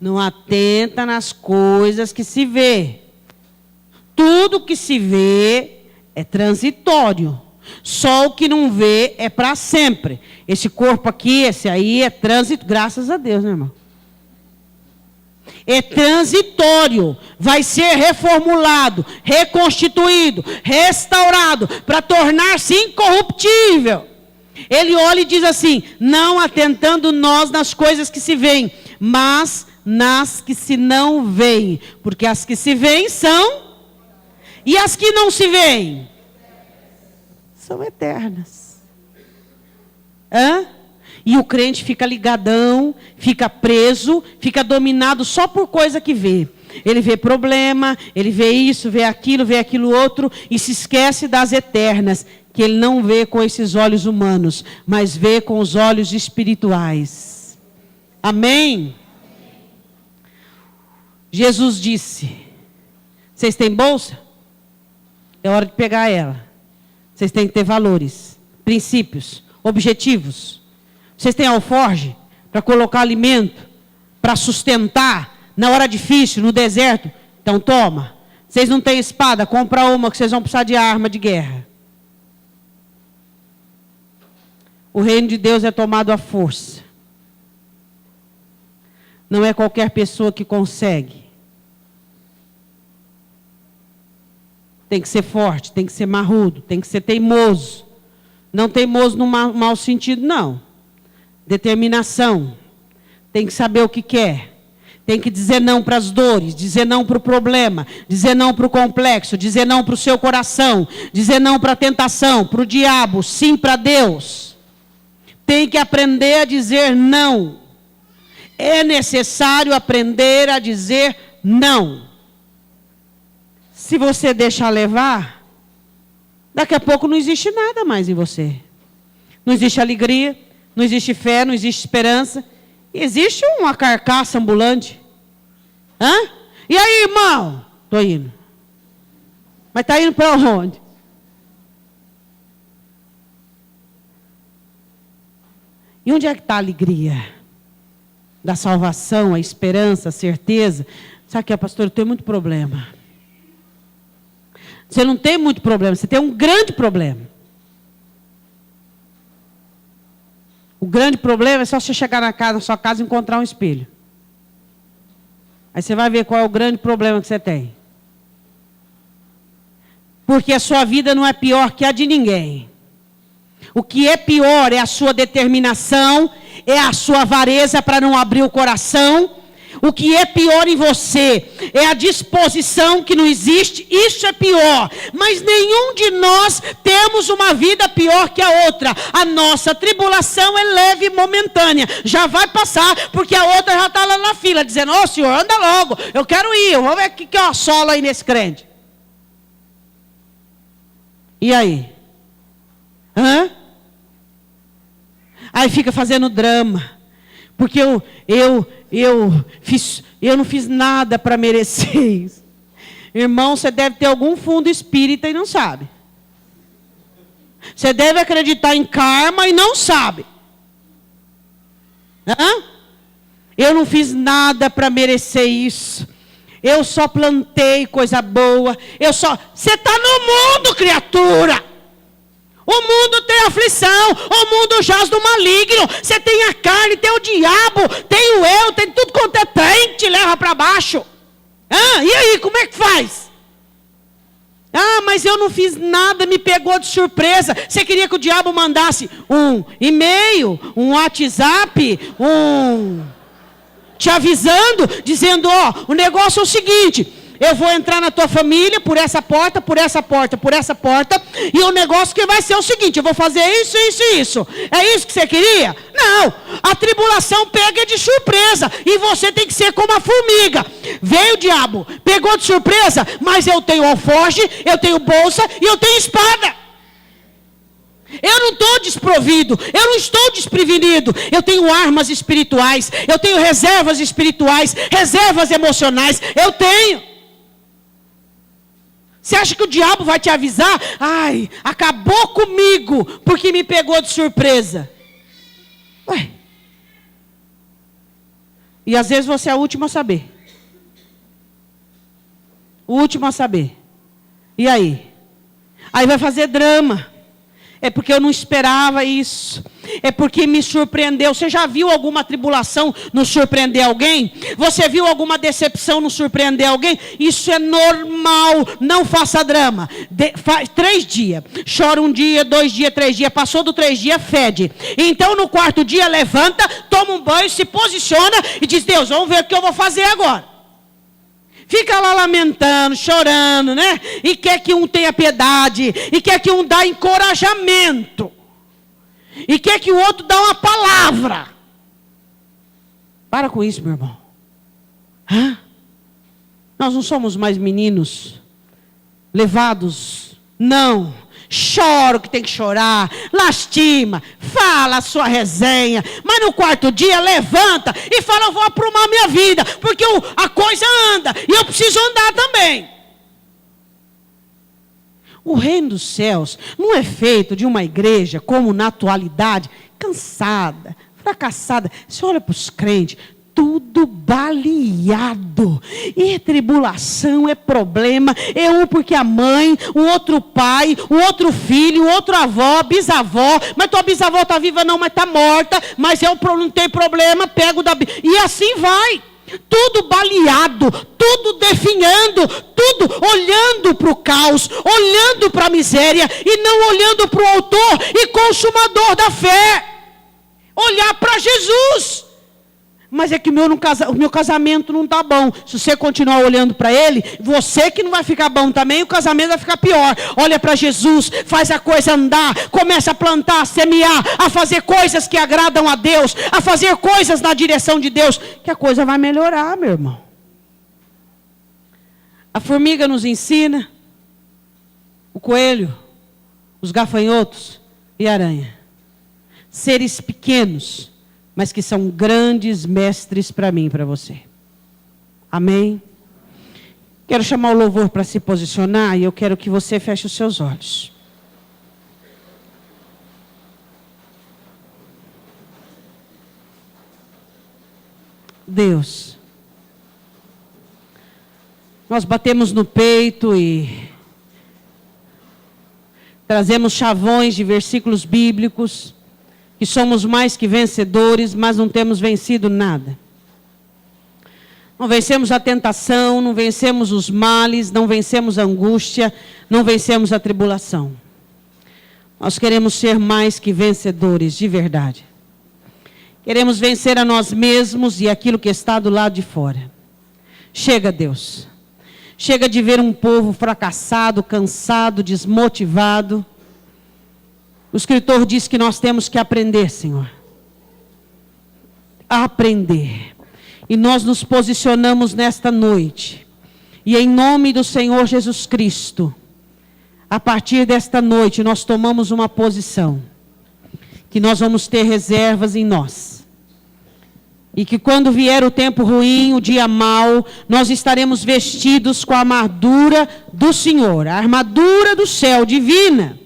Não atenta nas coisas que se vê. Tudo que se vê é transitório. Só o que não vê é para sempre. Esse corpo aqui, esse aí é trânsito, graças a Deus, né, irmão? É transitório. Vai ser reformulado, reconstituído, restaurado, para tornar-se incorruptível. Ele olha e diz assim, não atentando nós nas coisas que se veem, mas nas que se não veem. Porque as que se veem são... E as que não se veem? São eternas. E o crente fica ligadão, fica preso, fica dominado só por coisa que vê. Ele vê problema, ele vê isso, vê aquilo outro, e se esquece das eternas, que ele não vê com esses olhos humanos, mas vê com os olhos espirituais. Amém? Jesus disse, vocês têm bolsa? É hora de pegar ela. Vocês têm que ter valores, princípios, objetivos. Vocês têm alforge para colocar alimento, para sustentar na hora difícil, no deserto. Então toma. Vocês não têm espada, compra uma que vocês vão precisar de arma de guerra. O reino de Deus é tomado à força. Não é qualquer pessoa que consegue. Tem que ser forte, tem que ser marrudo, tem que ser teimoso. Não teimoso no mau sentido, não. Determinação. Tem que saber o que quer. Tem que dizer não para as dores, dizer não para o problema, dizer não para o complexo, dizer não para o seu coração, dizer não para a tentação, para o diabo, sim para Deus. Tem que aprender a dizer não. É necessário aprender a dizer não. Se você deixar levar, daqui a pouco não existe nada mais em você. Não existe alegria, não existe fé, não existe esperança. Existe uma carcaça ambulante. E aí, irmão? Estou indo. Mas está indo para onde? E onde é que está a alegria? Da salvação, a esperança, a certeza. Sabe que, pastor, eu tenho muito problema. Você não tem muito problema, você tem um grande problema. O grande problema é só você chegar na sua casa e encontrar um espelho. Aí você vai ver qual é o grande problema que você tem. Porque a sua vida não é pior que a de ninguém. O que é pior é a sua determinação, é a sua avareza para não abrir o coração, O que é pior em você é a disposição que não existe, isso é pior. Mas nenhum de nós temos uma vida pior que a outra. A nossa tribulação é leve e momentânea. Já vai passar, porque a outra já está lá na fila, dizendo, ô senhor, anda logo, eu quero ir, vamos ver o que é o solo aí nesse crente. E aí? Aí fica fazendo drama. Porque eu não fiz nada para merecer isso. Irmão, você deve ter algum fundo espírita e não sabe. Você deve acreditar em karma e não sabe. Eu não fiz nada para merecer isso. Eu só plantei coisa boa. Você está no mundo, criatura. O mundo tem aflição, o mundo jaz do maligno. Você tem a carne, tem o diabo, tem o eu, tem tudo quanto é trem que te leva para baixo. E aí, como é que faz? Mas eu não fiz nada, me pegou de surpresa. Você queria que o diabo mandasse um e-mail, um WhatsApp, te avisando, dizendo, o negócio é o seguinte... Eu vou entrar na tua família por essa porta, por essa porta, por essa porta. E o negócio que vai ser o seguinte, eu vou fazer isso, isso e isso. É isso que você queria? Não. A tribulação pega de surpresa. E você tem que ser como a formiga. Veio o diabo, pegou de surpresa, mas eu tenho alforje, eu tenho bolsa e eu tenho espada. Eu não estou desprovido, eu não estou desprevenido. Eu tenho armas espirituais, eu tenho reservas espirituais, reservas emocionais, eu tenho. Você acha que o diabo vai te avisar? Acabou comigo, porque me pegou de surpresa. E às vezes você é o último a saber. O último a saber. E aí? Aí vai fazer drama. É porque eu não esperava isso. É porque me surpreendeu. Você já viu alguma tribulação nos surpreender alguém? Você viu alguma decepção nos surpreender alguém? Isso é normal. Não faça drama. 3 dias. Chora 1 dia, 2 dias, 3 dias. Passou do 3 dias, fede. Então no 4º dia levanta, toma um banho, se posiciona e diz, Deus, vamos ver o que eu vou fazer agora. Fica lá lamentando, chorando, né? E quer que um tenha piedade. E quer que um dá encorajamento. E quer que o outro dá uma palavra. Para com isso, meu irmão. Nós não somos mais meninos levados. Não. Chora o que tem que chorar. Lastima. Fala a sua resenha. Mas no 4º dia levanta e fala, eu vou aprumar minha vida. Porque a coisa anda. E eu preciso andar também. O reino dos céus não é feito de uma igreja como na atualidade, cansada, fracassada. Você olha para os crentes, tudo baleado. E tribulação é problema. É um porque a mãe, o outro pai, o outro filho, o outro avó, bisavó. Mas tua bisavó está viva não, mas está morta. Mas eu não tenho problema, pego da... E assim vai. Tudo baleado, tudo definhando, tudo olhando para o caos, olhando para a miséria e não olhando para o autor e consumador da fé. Olhar para Jesus. Mas é que o meu casamento não está bom. Se você continuar olhando para ele, você que não vai ficar bom também, o casamento vai ficar pior. Olha para Jesus, faz a coisa andar, começa a plantar, a semear, a fazer coisas que agradam a Deus, a fazer coisas na direção de Deus, que a coisa vai melhorar, meu irmão. A formiga nos ensina, o coelho, os gafanhotos e a aranha. Seres pequenos, mas que são grandes mestres para mim e para você. Amém? Quero chamar o louvor para se posicionar e eu quero que você feche os seus olhos. Deus, nós batemos no peito e trazemos chavões de versículos bíblicos, que somos mais que vencedores, mas não temos vencido nada. Não vencemos a tentação, não vencemos os males, não vencemos a angústia, não vencemos a tribulação. Nós queremos ser mais que vencedores, de verdade. Queremos vencer a nós mesmos e aquilo que está do lado de fora. Chega, Deus. Chega de ver um povo fracassado, cansado, desmotivado. O escritor diz que nós temos que aprender, Senhor. Aprender. E nós nos posicionamos nesta noite. E em nome do Senhor Jesus Cristo, a partir desta noite, nós tomamos uma posição. Que nós vamos ter reservas em nós. E que quando vier o tempo ruim, o dia mau, nós estaremos vestidos com a armadura do Senhor. A armadura do céu divina.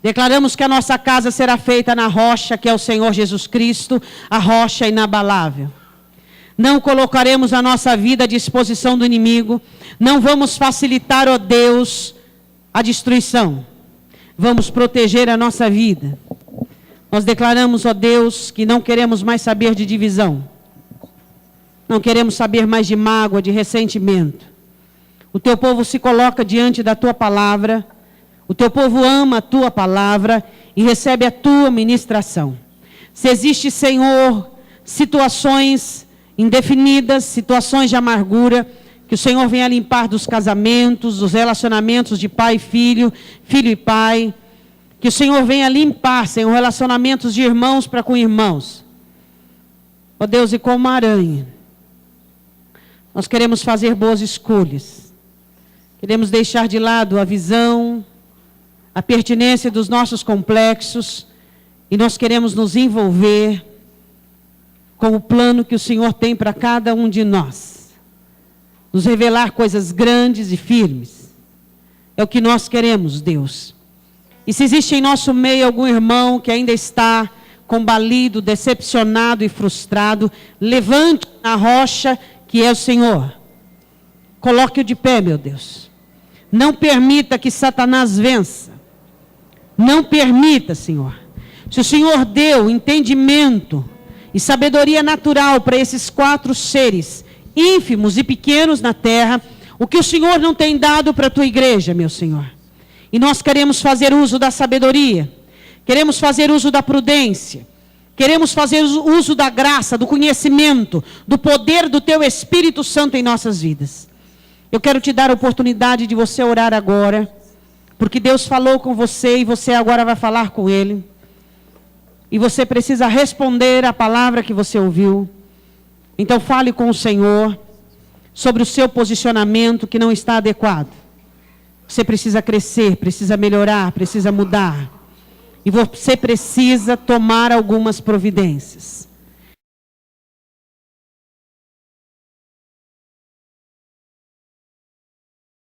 Declaramos que a nossa casa será feita na rocha, que é o Senhor Jesus Cristo, a rocha inabalável. Não colocaremos a nossa vida à disposição do inimigo. Não vamos facilitar, ó Deus, a destruição. Vamos proteger a nossa vida. Nós declaramos, ó Deus, que não queremos mais saber de divisão. Não queremos saber mais de mágoa, de ressentimento. O teu povo se coloca diante da tua palavra. O teu povo ama a tua palavra e recebe a tua ministração. Se existe, Senhor, situações indefinidas, situações de amargura, que o Senhor venha limpar dos casamentos, dos relacionamentos de pai e filho, filho e pai. Que o Senhor venha limpar, Senhor, relacionamentos de irmãos para com irmãos. Ó Deus, e como uma aranha, nós queremos fazer boas escolhas. Queremos deixar de lado a visão, a pertinência dos nossos complexos, e nós queremos nos envolver com o plano que o Senhor tem para cada um de nós. Nos revelar coisas grandes e firmes. É o que nós queremos, Deus. E se existe em nosso meio algum irmão que ainda está combalido, decepcionado e frustrado, levante na rocha que é o Senhor. Coloque-o de pé, meu Deus. Não permita que Satanás vença. Não permita, Senhor. Se o Senhor deu entendimento e sabedoria natural para esses 4 seres, ínfimos e pequenos na terra, o que o Senhor não tem dado para a tua igreja, meu Senhor. E nós queremos fazer uso da sabedoria, queremos fazer uso da prudência, queremos fazer uso da graça, do conhecimento, do poder do teu Espírito Santo em nossas vidas. Eu quero te dar a oportunidade de você orar agora, porque Deus falou com você e você agora vai falar com Ele. E você precisa responder a palavra que você ouviu. Então fale com o Senhor sobre o seu posicionamento que não está adequado. Você precisa crescer, precisa melhorar, precisa mudar. E você precisa tomar algumas providências.